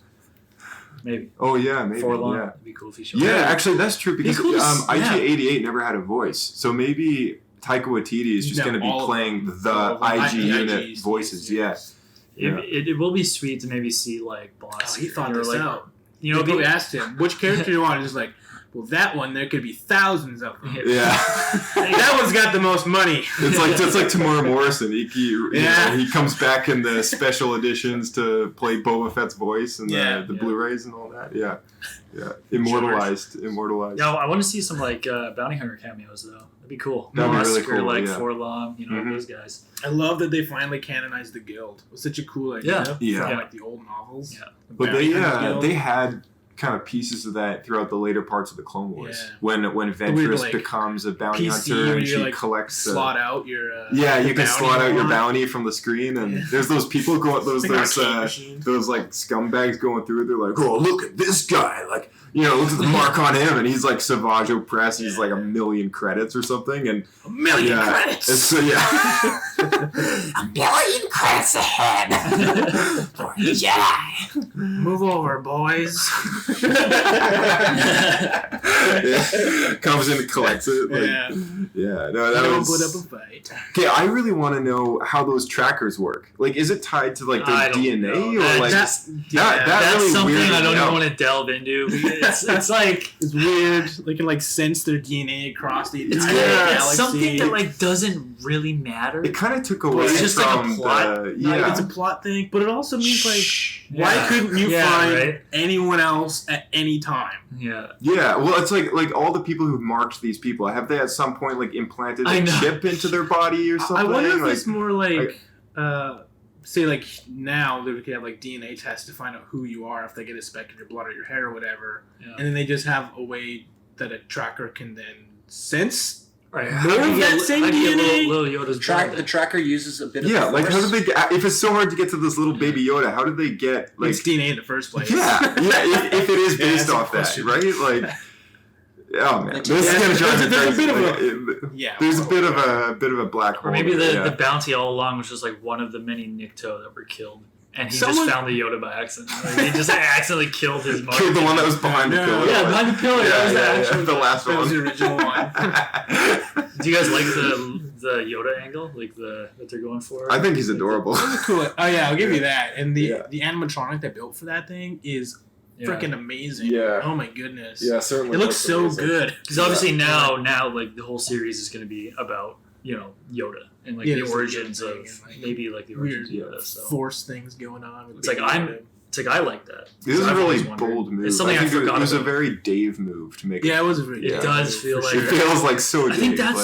maybe. Oh yeah, maybe. Forlong. Yeah. It'd be cool if he showed Yeah, up. actually, that's true because cool to see- yeah. IG-88 never had a voice, so maybe Taika Waititi is just No, going to be all of playing them. the All of them. IG unit IGs, voices. yes. Yeah, It will be sweet to maybe see like Oh, Boss. he thought you know, this like, out. You know, They probably asked him, which character do you want? And he's like, well, that one, there could be thousands of them. yeah. That one's got the most money. It's like Tamora Morrison. Yeah. He comes back in the special editions to play Boba Fett's voice and Yeah. the Blu-rays and all that. Yeah, yeah. Immortalized. Yeah, I want to see some like bounty hunter cameos though. That'd be cool. That'd be Oscar, really cool, like yeah. Forlong, you know Mhm. those guys. I love that they finally canonized the Guild. It was such a cool idea Yeah. from Yeah. like the old novels. Yeah. But Bounty Hunters Guild. they had kind of pieces of that throughout the later parts of the Clone Wars. Yeah. When Ventress like, becomes a bounty PC hunter where and you, she like, collects slot out your yeah, you can bounty slot out your on. bounty from the screen, and Yeah. there's those people going, Like an arcade machine. those like scumbags going through. They're like, "Oh, look at this guy! Like, looks at the mark on him, and he's like Savage Opress. He's like 1 million credits or something, and 1 million credits. And so yeah, 1 billion credits ahead for the Jedi. Move over, boys. comes in and collects it. Like, no, that was. Put up a fight. Okay, I really want to know how those trackers work. Like, is it tied to like their DNA or like that's really something weird I don't even want to delve into. It's like it's weird. They can like sense their DNA across the entire it's galaxy. something that like doesn't really matter. It kind of took away It's just like a from plot. It's a plot thing, but it also means like, why couldn't you find anyone else at any time? Yeah. Yeah, well, it's like all the people who marked these people, have they at some point like implanted a chip into their body or something? I wonder if it's more like say like now they could have like DNA tests to find out who you are if they get a speck of your blood or your hair or whatever, and then they just have a way that a tracker can then sense. Right. That same DNA. Little Yoda's The tracker uses a bit of like force. how did they get, if it's so hard to get to this little baby Yoda, how did they get like it's DNA in the first place? If it is based off that, right? Like, oh man, this is gonna drive me crazy. There's a bit of a black hole. Or maybe the bounty all along was just like one of the many Nikto that were killed. And he just found the Yoda by accident. Like, he just accidentally killed his mother. Killed the one that was behind the pillar. Yeah, behind the pillar. The last one. That was the original one. Do you guys like the Yoda angle, like that they're going for? I think he's adorable. Cool. Oh yeah, I'll give you that. And the animatronic they built for that thing is freaking amazing. Yeah. Oh my goodness. Yeah, certainly. It looks so good. Because obviously now like the whole series is going to be about Yoda and like the origins of maybe like the origins of Yoda. So force things going on. It's like I like that. This is a really bold move. It's something I forgot. It was a very Dave move to make. Yeah, it was a very. It does feel like it feels like so. I think Dave,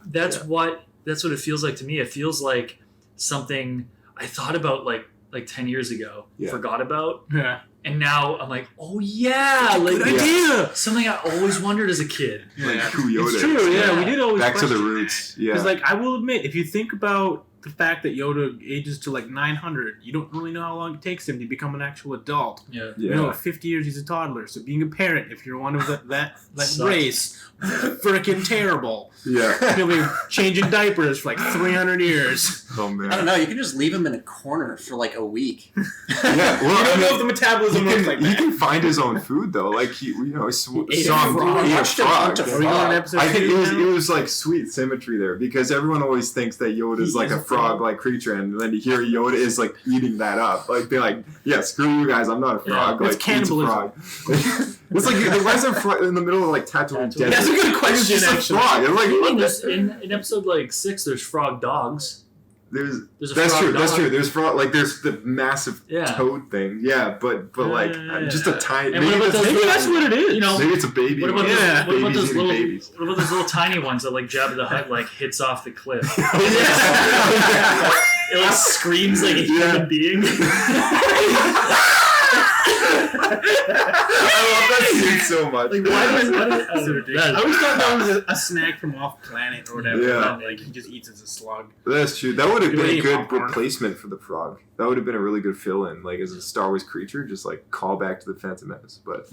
that's what it feels like to me. It feels like something I thought about like 10 years ago, forgot about. Yeah. And now I'm like, oh yeah, like good idea. Something I always wondered as a kid. Like who Yoda It's true. is. Yeah, we did always back to the question roots. that. Yeah. Because like I will admit, if you think about the fact that Yoda ages to like 900, you don't really know how long it takes him to become an actual adult. Yeah. You know, at 50 years he's a toddler. So being a parent, if you're one of that race, freaking terrible. Yeah. He'll be changing diapers for like 300 years. Oh man. I don't know. You can just leave him in a corner for like a week. Yeah. Well, I don't know if the metabolism works like that. He can find his own food though. Like he saw ate a frog. He ate a Watched a frog. bunch of Are we going to episode I think two it now? was like sweet symmetry there because everyone always thinks that Yoda is like a frog-like creature, and then you hear Yoda is like eating that up. Like they're like, yeah, screw you guys, I'm not a frog. Yeah, like it's cannibalism. It's like why is there in the middle of like Tatooine desert? That's a good question, It's just a actually. frog. It's like, in episode like 6, there's frog dogs. There's a that's frog true. dog. That's true. There's frog. Like there's the massive Yeah. toad thing. Yeah, but like just a tiny. And what about those Maybe that's what it is. You know, maybe it's a baby. what about one. those, what about Babies those eating little babies. what about those little tiny ones that like Jabba the Hutt like hits off the cliff? It like screams like a human being. I love that scene so much. Like why does I always thought that was a snack from off planet or whatever. Yeah. Like he just eats as a slug. That's true. That would have been a eat good popcorn. replacement for the frog. That would have been a really good fill-in, like as a Star Wars creature, just like call back to the Phantom Menace. But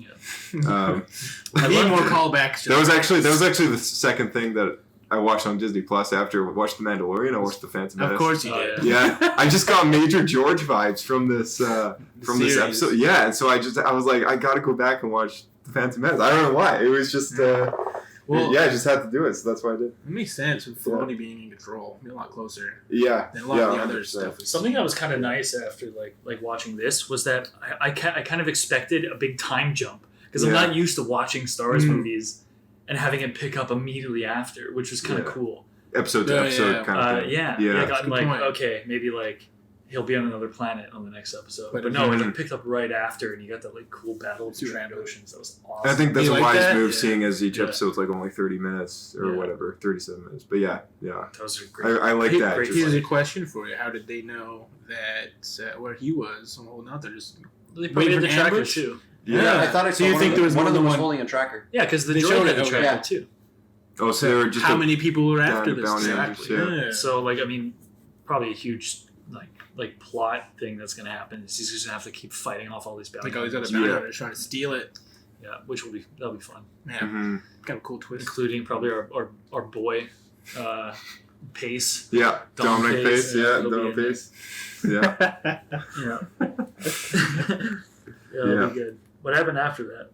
I need more callbacks. that was actually the second thing that I watched on Disney Plus after I watched The Mandalorian. I watched the Phantom Menace. Of course you did. Yeah, I just got Major George vibes from this series. episode. Yeah, and so I was like, I got to go back and watch the Phantom Menace. I don't know why. It was just I just had to do it, so that's why I did. It makes sense with Filoni being in control. Be a lot closer. Yeah, than a lot of the other 100%. stuff. Something that was kind of nice after like watching this was that I kind of expected a big time jump because I'm not used to watching Star Wars movies and having it pick up immediately after, which was kind of cool. Episode to episode kind of thing. I got like point. okay, maybe like he'll be on another planet on the next episode, but no, it like, picked up right after, and you got that like cool battle between oceans. That was awesome. I think that's You a like wise that? move, Yeah. seeing as each episode's like only 30 minutes or whatever, 37 minutes. But yeah. Those are great. I like that. Great Just Here's like, a question for you: how did they know that where he was? Well, now they're just They probably waiting had the for tracker ambush? too. yeah. I thought I So saw you one think of there was one of them was one- holding a tracker. Yeah, because the They droid showed had the it, okay. tracker Yeah. too. Oh, so they were just how many people were after down this? bounty Exactly. hunters, Yeah. So like I mean, probably a huge like plot thing that's gonna happen is he's just gonna have to keep fighting off all these bounty Like all these other hunters. bounty hunters trying to steal it. Yeah, that'll be fun. Yeah, Mhm. kind of cool twist. Including probably our boy, Pace. Yeah, Dominic Pace. Yeah, he'll be Dominic in Pace. Yeah. Yeah. That'll be good. What happened after that?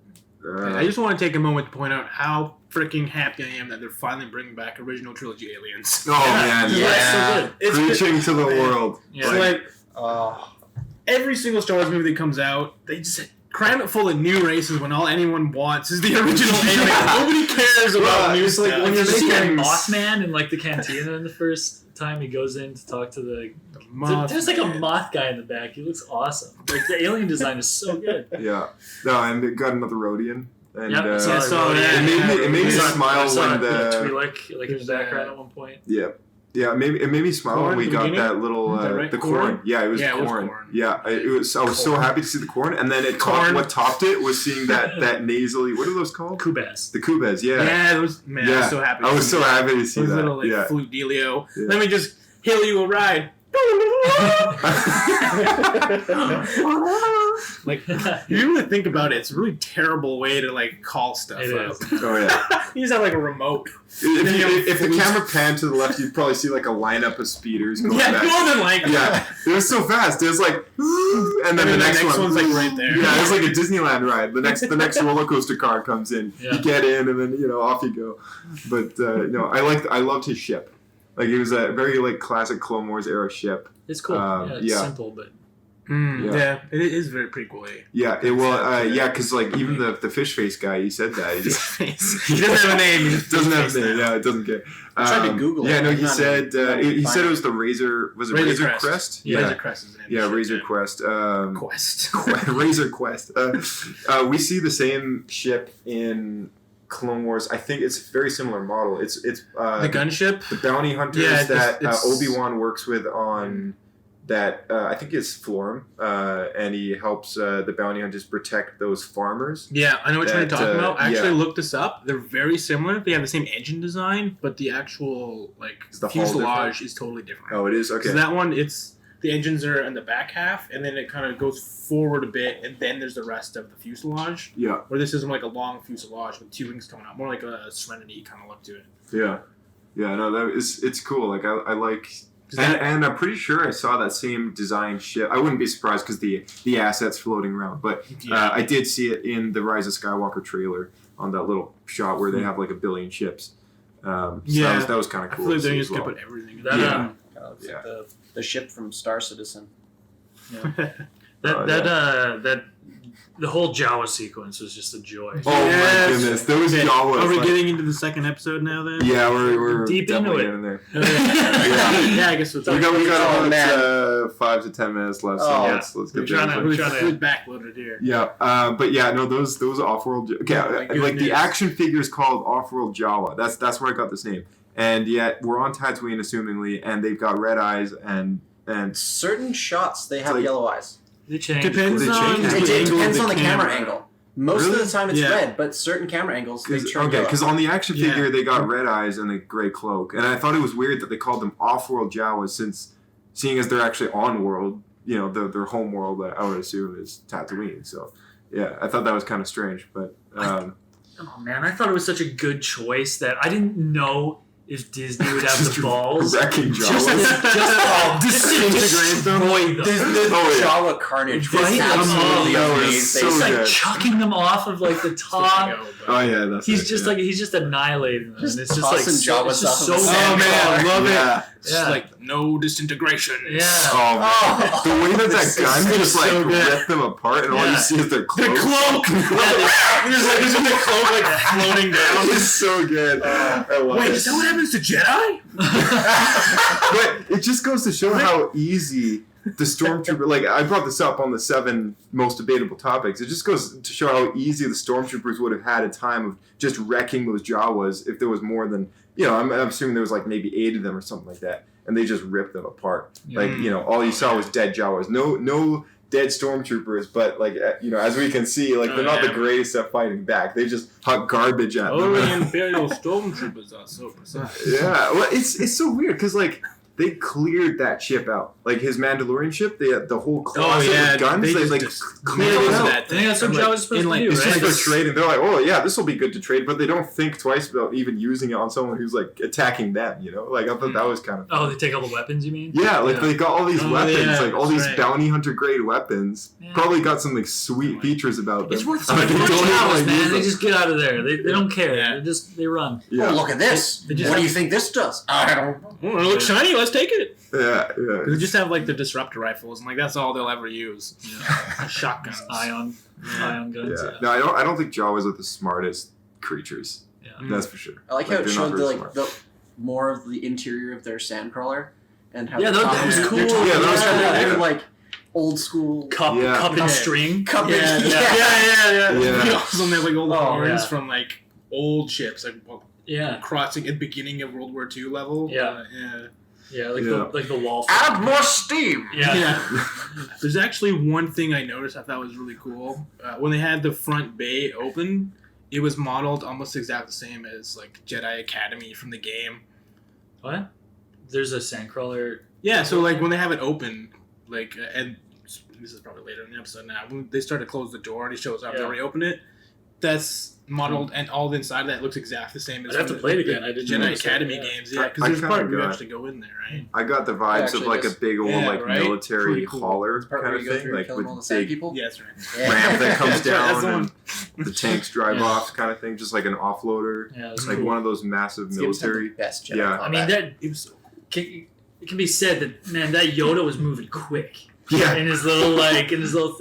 I just want to take a moment to point out how freaking happy I am that they're finally bringing back original trilogy aliens. Oh man, Yeah, so good. preaching to the world. It's like every single Star Wars movie that comes out, they just cram it full of new races when all anyone wants is the original alien. Nobody cares about new stuff. When you see that Mothman in like the cantina in the first time he goes in to talk to the moth. There's like a moth guy in the back. He looks awesome. Like the alien design is so good. Yeah. No, and it got another Rodian. And Yep, I saw it made me smile when the Twi'lek like in the background at one point. Yeah. Yeah, it made me smile when we got that little the corn. Yeah, it was corn. Yeah, I was so happy to see the corn, and then what topped it was seeing that nasally. What are those called? Kubas. The Kubas. Yeah. Yeah, I was so happy. I was so happy to see those that. little flute dealio. Yeah. Let me just hail you a ride. Like, you really think about it, it's a really terrible way to like call stuff up. Oh yeah. You just have like a remote. If the camera panned to the left, you'd probably see like a lineup of speeders going back. More than likely. Yeah, it was so fast. It was like, and then the next one's like right there. Yeah, it was like a Disneyland ride. The next roller coaster car comes in. Yeah. You get in, and then off you go. But no, I loved his ship. Like it was a very like classic Clone Wars era ship. It's cool. It's simple, but. Yeah, it is very prequel-y. Yeah, because like even the fish face guy, he said that he doesn't have a name. He just doesn't have a name. Yeah, it doesn't care. I tried to Google. Yeah, no, he said it was the Razor. Was it Razor Crest? Yeah, Razor Crest is the name. Yeah, Razor Quest. Razor Quest. We see the same ship in Clone Wars. I think it's a very similar model. It's the gunship, the bounty hunters that Obi-Wan works with on. That I think is Florum, and he helps the bounty hunters protect those farmers. Yeah, I know what you're talking about. I actually looked this up. They're very similar. They have the same engine design, but the actual fuselage is totally different. Oh, it is? Okay. So that one, the engines are in the back half, and then it kind of goes forward a bit, and then there's the rest of the fuselage. Yeah. Where this isn't like a long fuselage with two wings coming out, more like a Serenity kind of look to it. Yeah. Yeah, no, it's cool. Like, I like... And I'm pretty sure I saw that same design ship. I wouldn't be surprised because the assets floating around. But I did see it in the Rise of Skywalker trailer on that little shot where they have like a billion ships. So that was kind of cool. I feel like they're just going to put everything in that. Kind of looks like the ship from Star Citizen. Yeah. The whole Jawa sequence was just a joy. Oh my goodness, there was Jawa. Are we getting into the second episode now then? Yeah, we're deep into it. In there. Yeah, I guess we got about 5 to 10 minutes left. So let's get we're trying to backload it here. Yeah, but yeah, no, those off-world. Like the action figure is called Off-World Jawa. That's where I got this name. And yet we're on Tatooine, assumingly, and they've got red eyes and certain shots they have yellow eyes. They change. Depends on the camera angle. Most of the time it's red, but certain camera angles they turn yellow. Because on the action figure they got red eyes and a gray cloak, and I thought it was weird that they called them off-world Jawas, since seeing as they're actually on-world, their home world, I would assume is Tatooine. So yeah, I thought that was kind of strange, but. Oh man, I thought it was such a good choice that I didn't know if Disney would have the balls. Wrecking Jawas. Disintegrate them. Jawa carnage was absolutely amazing. It's like chucking them off of like the top. Oh yeah, that's he's just annihilating them. And it's just like Jawas so oh man, I love it. Yeah. Like no disintegration. Yeah. Oh, the way that gun just like rip them apart, and all you see is their cloak. The cloak. There's the cloak like floating down. It's so good. Wait, is that what happens to Jedi? But it just goes to show how easy the Stormtrooper. Like I brought this up on the 7 most debatable topics. It just goes to show how easy the Stormtroopers would have had a time of just wrecking those Jawas if there was more than. I'm assuming there was like maybe 8 of them or something like that, and they just ripped them apart. Like all you saw was dead Jawas, no dead Stormtroopers. But like as we can see, like they're not the greatest at fighting back. They just huck garbage at them. The Imperial Stormtroopers are so precise. Yeah, well, it's so weird because like they cleared that ship out. Like his Mandalorian ship, they had the whole closet with guns. They like cleared it out. I think that's what Jabba's supposed to do, It's right? just for trading. They're like, oh yeah, this will be good to trade, but they don't think twice about even using it on someone who's like attacking them. You know, like I thought that was kind of. Oh, they take all the weapons. You mean? Yeah, like they got all these weapons, like all these right. bounty hunter grade weapons. Yeah. Probably got some like sweet features about them. It's worth Like, they don't even, $4, like, man. use They them. just get out of there. They don't care. Yeah. They run. Yeah. Oh, look at this. What do you think this does? I don't know. Oh, it looks shiny. Let's take it. Yeah. They just have like the disruptor rifles, and like that's all they'll ever use. Shotguns, Ion guns. Yeah. No, I don't think Jawas are the smartest creatures. Yeah. That's for sure. I like how it they're not showed very the smart. more of the interior of their sandcrawler and how Yeah, they're that was talking- cool. they're talking Yeah, that was to each other. cool, They're yeah. like old school Cup and Yeah. string. cup. Yeah, Yeah. You also have like old Oh, horns yeah. from like old ships, like Yeah. crossing at beginning of World War II level. Yeah. Yeah. Like the wall. Add more steam. Yeah. There's actually one thing I noticed I thought was really cool. When they had the front bay open, it was modeled almost exactly the same as like Jedi Academy from the game. What? There's a sandcrawler. Yeah, so like when they have it open, like and this is probably later in the episode now, when they start to close the door and he shows up, they reopen it. That's modeled, and all the inside of that looks exactly the same as I'd have to play it again. I didn't Jedi notice that, Academy yeah. games. Yeah, I because there's part kinda where you got- actually go in there, right? I got the vibes of Actually, like a just- big old Yeah, like right? military Pretty cool. collar Part where kind you of go thing, through like killing all the with sand big people. Yeah, that's right. Yeah. ramp that comes That's right, that's the down one. and the tanks drive off kind of thing, just like an offloader, Yeah, it's like cool. one of those massive These games have the military. best Jedi Yeah. I mean, combat. It was it can be said that, man, that Yoda was moving quick. Yeah. In his little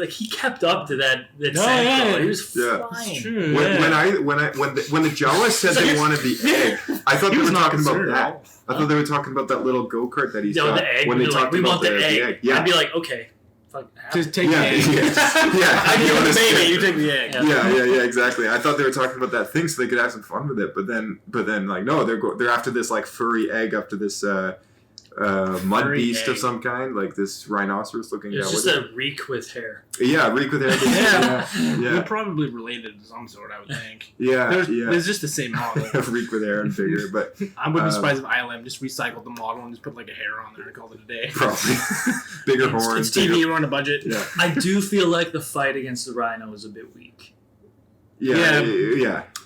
he kept up to that yeah. sandcrawler. He was Yeah. flying. true. When the Jawas said they wanted the egg, I thought He they was were not talking about concerned at that. all. I thought they were talking about that little go-kart that he's Yeah, got. the egg. When they They're like, talked we about want the egg. Yeah. I'd be like, okay, fuck. Just take Yeah, the egg. yeah. I give Yoda's the baby, kid. you take the egg. Yeah. Yeah, exactly. I thought they were talking about that thing so they could have some fun with it, but then like no, they're after this like furry egg, after this mud Furry beast of egg. some kind, like this rhinoceros looking guy. It's just What a reek with hair. yeah, reek with hair. Yeah. yeah, They're probably related to some sort, I would think. yeah, There's just the same model. reek with hair and bigger, but I wouldn't be surprised if ILM just recycled the model and just put like a hair on there and called it a day. probably bigger horns. It's TV, we're on a budget. Yeah, I do feel like the fight against the rhino was a bit weak. yeah.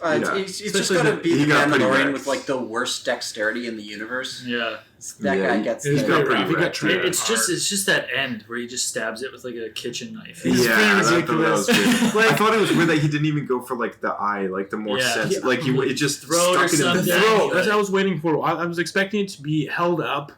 It's just Especially gotta the- be he the got pretty Mandalorian bad. with like the worst dexterity in the universe. Yeah. That Yeah, guy gets He's got got pretty pretty wrecked, got yeah. It's just that end where he just stabs it with like a kitchen knife. It's Yeah, pretty I thought that ridiculous. was weird. Like- I thought it was weird that he didn't even go for like the eye, like the more Yeah. sensitive. Like it just Throat or stuck it in something. the The Yeah. throat. That's what I was waiting for. I was expecting it to be held up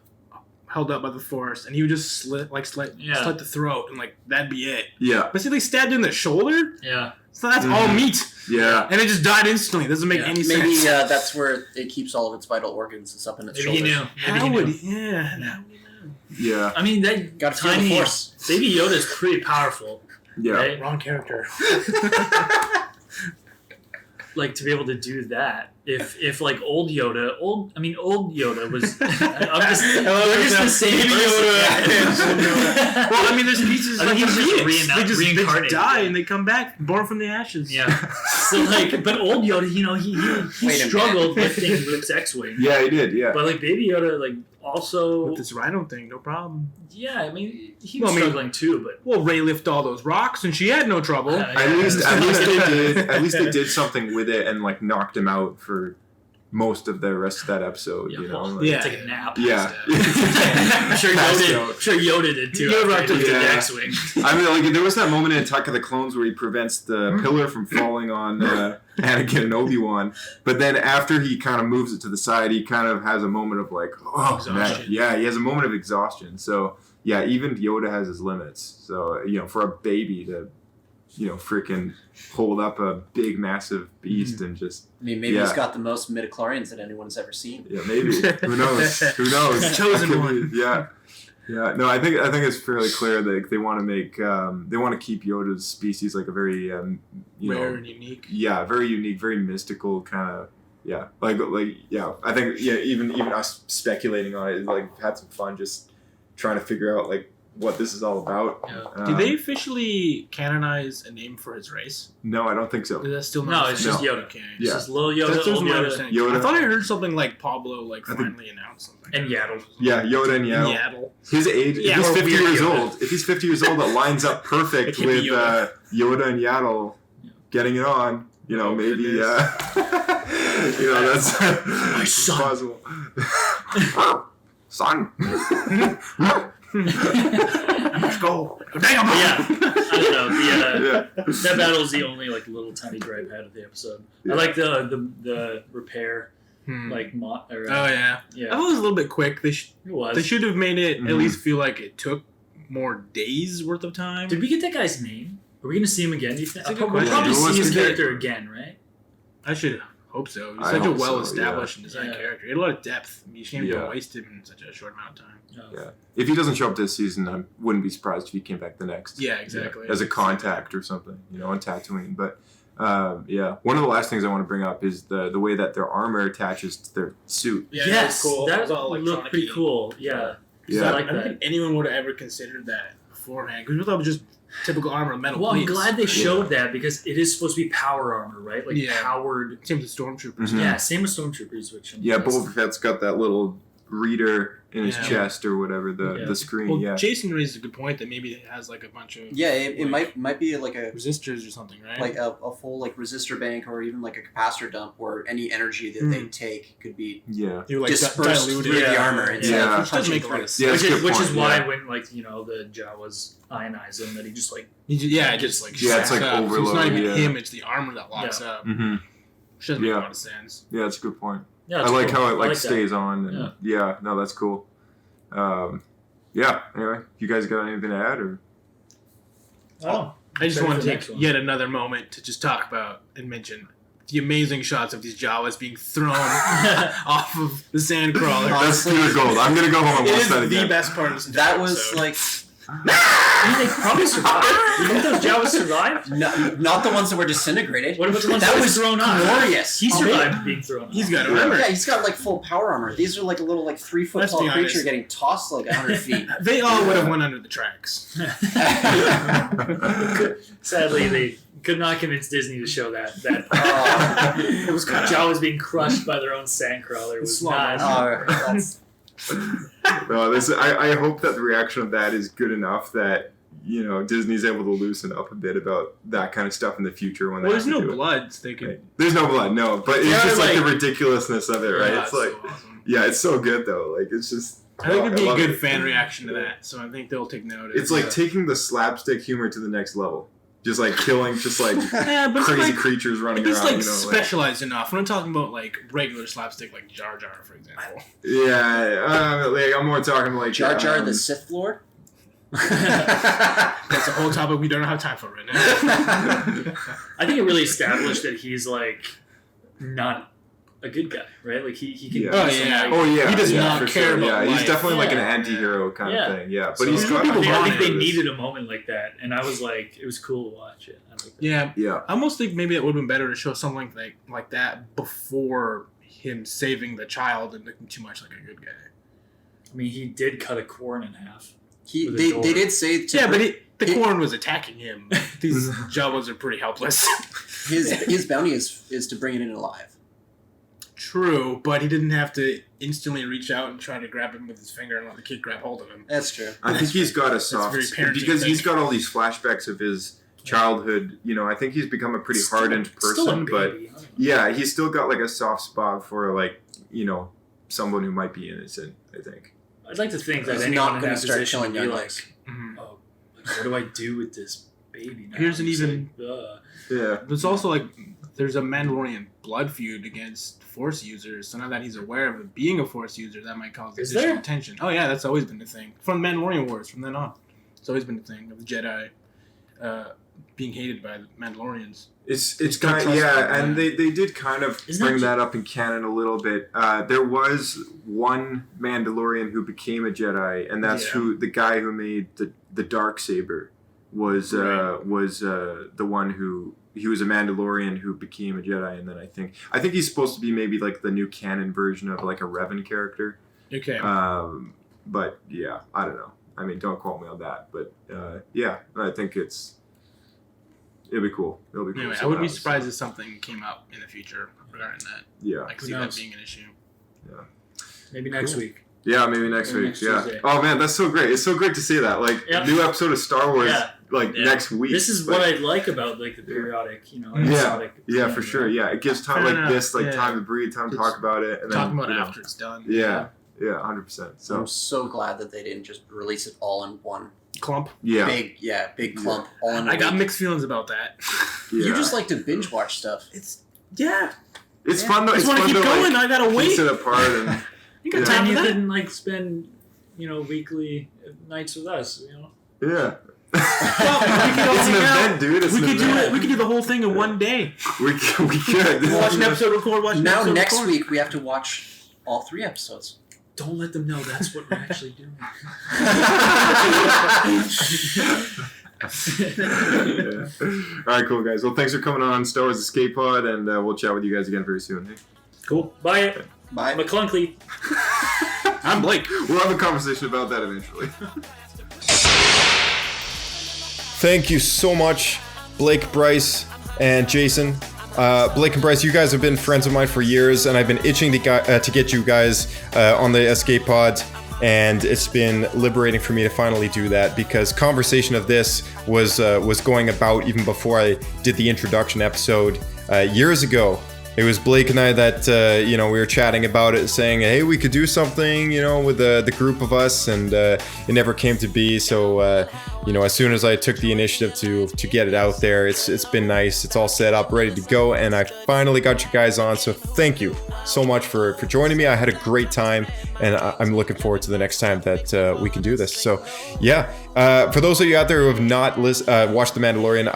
by the Force, and he would just slit the throat, and like that'd be it. Yeah, But see, they stabbed in the shoulder, Yeah. so that's all meat, yeah. and it just died instantly. Doesn't make Yeah. any Maybe sense. that's where it keeps all of its vital organs. It's up in its Maybe he shoulders. knew. Maybe How he would knew. he? Yeah. How would he know? Yeah, I mean, that Gotta feel the tiny Force. baby Yoda is pretty powerful, yeah. right? Wrong character. Like to be able to do that. If like old Yoda was. I'm just they're just the same Baby person. Yoda. Well, I mean, there's pieces I like think in he's just Phoenix. They just reincarnated, die yeah. and they come back, born from the ashes. Yeah. So like, but old Yoda, he Wait a struggled minute. lifting Luke's X-wing. Yeah, he did. Yeah, But like baby Yoda, like also, With this rhino thing, no problem. yeah. I mean, he Well, was I mean- struggling too, but Well, Ray lifted all those rocks, and she had no trouble. at least they did something with it and like knocked him out for most of the rest of that episode. You know, like, Yeah. take a nap. yeah. I'm sure Passed Yoda. out. I'm sure Yoda did too. Yoda after he did, lifted the yeah. X-wing. I mean, like there was that moment in Attack of the Clones where he prevents the pillar from falling on Anakin and Obi-Wan, but then after he kind of moves it to the side, he kind of has a moment of like, oh man, Exhaustion. yeah, he has a moment of exhaustion. So yeah, even Yoda has his limits. So for a baby to freaking hold up a big massive beast and just I mean, maybe Yeah. he's got the most midichlorians that anyone's ever seen. maybe who knows The chosen That could one. be- yeah no I think it's fairly clear that they want to make they want to keep Yoda's species like a very Rare and unique. yeah, very unique, very mystical kind of. Yeah, like yeah. I think even us speculating on it, like had some fun just trying to figure out like what this is all about. Yeah. Did they officially canonize a name for his race? No, I don't think so. Is that still No, not it's just Yoda. Okay. It's Yeah. just little Yoda, That's old my Yoda, understanding. Yoda. I thought I heard something like Pablo think- finally announced something. and Yaddle. Yeah, Yoda and Yaddle. Yaddle. His age, if Yeah, he's or 50 weird years Yoda. old, if he's 50 years old, it lines up perfect It can with be Yoda. Yoda and Yaddle getting it on. You know, Oh, maybe, goodness. you know, that's My son. possible. Son. Let's go. Damn! Yeah, I don't know. Yeah. That battle's the only like little tiny gripe I had of the episode. Yeah. I like the repair like Oh yeah. yeah. I thought it was a little bit quick. It was. They should have made it Mhm. at least feel like it took more days worth of time. Did we get that guy's name? Are we gonna see him again? Do you think? That's a good We'll question. probably Who was see his the character again, right? I should hope so. He's I such a hope so, well-established and designed Yeah. character. He had a lot of depth. You can't even Yeah. waste him in such a short amount of time. Yeah. If he doesn't show up this season, I wouldn't be surprised if he came back the next. Yeah, exactly. As a contact or something, you know, on Tatooine. But yeah, one of the last things I want to bring up is the way that their armor attaches to their suit. Yeah, Yes, that was cool. that It was all looked pretty electronic-y. cool. Yeah, Yeah. I like I don't that. think anyone would have ever considered that beforehand because we thought it was just typical armor, metal Well, I'm plates. glad they showed that because it is supposed to be power armor, right? Like Yeah. powered. Same with the stormtroopers. Mhm. Yeah, same with stormtroopers, which I'm Yeah, impressed. Boba Fett's got that little reader in his Yeah. chest or whatever, the Yeah. screen, Well, yeah. Jason raised a good point that maybe it has like a bunch of Yeah, it might be like a resistors or something, right? like a full like resistor bank or even like a capacitor dump where any energy that they take could be Yeah. you like dispersed diluted. through the Yeah. armor instead Yeah. of Which does punching make a lot through. of sense. Yeah, that's a good which is point, why yeah. when like the Jawas ionize him, that he just like Yeah, it just like Yeah, it's sucks like up. So it's not overload, even yeah. him; it's the armor that locks up, Mm-hmm. which doesn't make Yeah. a lot of sense. Yeah, that's a good point. yeah. I it's like cool. how it I like that. stays on. And yeah, no, that's cool. Yeah, anyway, you guys got anything to add? Or Oh, I just Ready want for to the take next one. yet another moment to just talk about and mention the amazing shots of these Jawas being thrown off of the sandcrawler. That's pure gold. I'm going to go home and It watch is that the again. best part of this That entire was episode. like I mean, they probably survived. You think those Jawas survived? not the ones that were disintegrated. What about the ones that that was thrown off? glorious. He Oh, survived being thrown off. He's got it. Yeah. Remember, Yeah, he's got like full power armor. These are like a little like 3 foot Let's tall be creature honest. getting tossed like 100 feet. they all would have went under the tracks. Sadly, they could not convince Disney to show that. Oh. It was Jawas being crushed by their own sandcrawler. It was Slow not. motion. No, I hope that the reaction of that is good enough that, you know, Disney's able to loosen up a bit about that kind of stuff in the future when they Well, have there's to no do it. blood, so they could. Right. There's no blood, no, but it's Yeah, just like the like- ridiculousness of it, right? Yeah, it's like, so awesome. yeah, it's so good though. Like, it's just. I think it'd be a love good it. fan reaction to that, so I think they'll take notice. It's like taking the slapstick humor to the next level. Just like killing, just like yeah, but crazy it's like, creatures running if it's around. like you know, specialized enough. We're not talking about like regular slapstick, like Jar Jar, for example. yeah, like I'm more talking like Jar Jar the Sith Lord? That's a whole topic we don't have time for right now. I think it really established that he's like not a good guy, right? Like he can. Yeah. do Oh, some, yeah. like- Oh yeah, He does yeah, not for care sure. about Yeah, he's life. definitely like an Yeah. anti-hero kind Yeah. of thing. Yeah, but So he's got. people I want think they it. needed a moment like that, and I was like, it was cool to watch it. I like that. Yeah, Yeah, I almost think maybe it would have been better to show something like that before him saving the child and looking too much like a good guy. I mean, he did cut a corn in half. With a They door. did say to Yeah, but it, the corn was attacking him. These Jawas are pretty helpless. his bounty is to bring it in alive. True, but he didn't have to instantly reach out and try to grab him with his finger and let the kid grab hold of him. That's true. I think he's got a soft very parenting because thing. he's got all these flashbacks of his childhood. You know, I think he's become a pretty hardened Still a person, but baby. I don't know. yeah, he's still got like a soft spot for like, you know, someone who might be innocent. I think. I'd like to think that He's anyone not in gonna that start position would killing be like, younglings. Mhm. oh, like, what do I do with this baby now? Here's an It's even- like, Yeah. There's also like there's a Mandalorian blood feud against Force users. So now that he's aware of it being a Force user, that might cause Is additional there? tension. Oh yeah, that's always been the thing from Mandalorian Wars. From then on, it's always been the thing of the Jedi being hated by the Mandalorians. It's got kind trust yeah, like and that. they did kind of Isn't bring that that up in canon a little bit. There was one Mandalorian who became a Jedi, and that's Yeah. who the guy who made the dark saber was Right. the one who he was a Mandalorian who became a Jedi, and then I think he's supposed to be maybe like the new canon version of like a Revan character. Okay. But yeah, I don't know. I mean, don't quote me on that, but yeah, I think it'll be cool. It'll be cool. Anyway, I would be surprised if something came up in the future regarding that. Yeah. I could see that being an issue. Yeah. Maybe next week. Yeah, maybe next week. Next yeah. Tuesday. Oh man, that's so great. It's so great to see that. Like new episode of Star Wars next week. This is what I like about like the periodic, episodic. Yeah, for sure. Yeah, it gives time time to breathe, time to talk about it, and talking then, about it after it's done. Yeah, 100%. So I'm so glad that they didn't just release it all in one clump. Yeah, big clump. All in. I got mixed feelings about that. Yeah. You just like to binge watch stuff. It's fun though. I just want to keep going. I gotta wait. Piece it apart and. You got time for that? You can like spend, weekly nights with us. Yeah. It's an event, dude. It's we could do the whole thing in one day. We could. Watch an episode, record. Watch an episode, now next record. week we have to watch all 3 episodes. Don't let them know that's what we're actually doing. Yeah. All right, cool guys. Well, thanks for coming on Star Wars Escape Pod, and we'll chat with you guys again very soon. Hey? Cool. Bye. Bye. McClunky. I'm Blake. We'll have a conversation about that eventually. Thank you so much, Blake, Bryce, and Jason. Blake and Bryce, you guys have been friends of mine for years, and I've been itching to get you guys on the Escape Pod, and it's been liberating for me to finally do that, because conversation of this was going about even before I did the introduction episode years ago. It was Blake and I that, we were chatting about it, saying, hey, we could do something, with the group of us, and it never came to be. So, as soon as I took the initiative to get it out there, it's been nice. It's all set up, ready to go, and I finally got you guys on. So thank you so much for joining me. I had a great time, and I'm looking forward to the next time that we can do this. So, yeah, for those of you out there who have not watched The Mandalorian,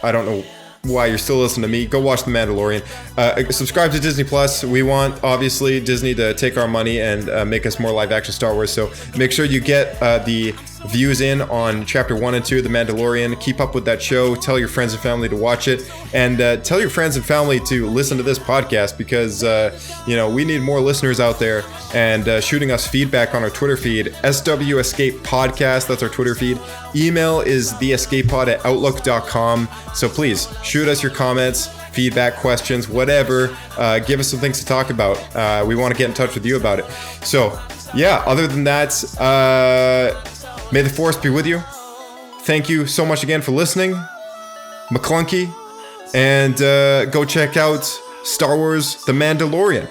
I don't know why you're still listening to me. Go watch The Mandalorian. Subscribe to Disney Plus. We want, obviously, Disney to take our money and make us more live action Star Wars. So make sure you get the views in on chapter 1 and 2 of The Mandalorian. Keep up with that show. Tell your friends and family to watch it, and tell your friends and family to listen to this podcast, because we need more listeners out there, and shooting us feedback on our Twitter feed, SW Escape Podcast. That's our Twitter feed. Email is theescapepod@outlook.com. So please shoot us your comments, feedback, questions, whatever. Give us some things to talk about. We want to get in touch with you about it. So yeah, other than that, may the Force be with you. Thank you so much again for listening. McClunky. And go check out Star Wars The Mandalorian.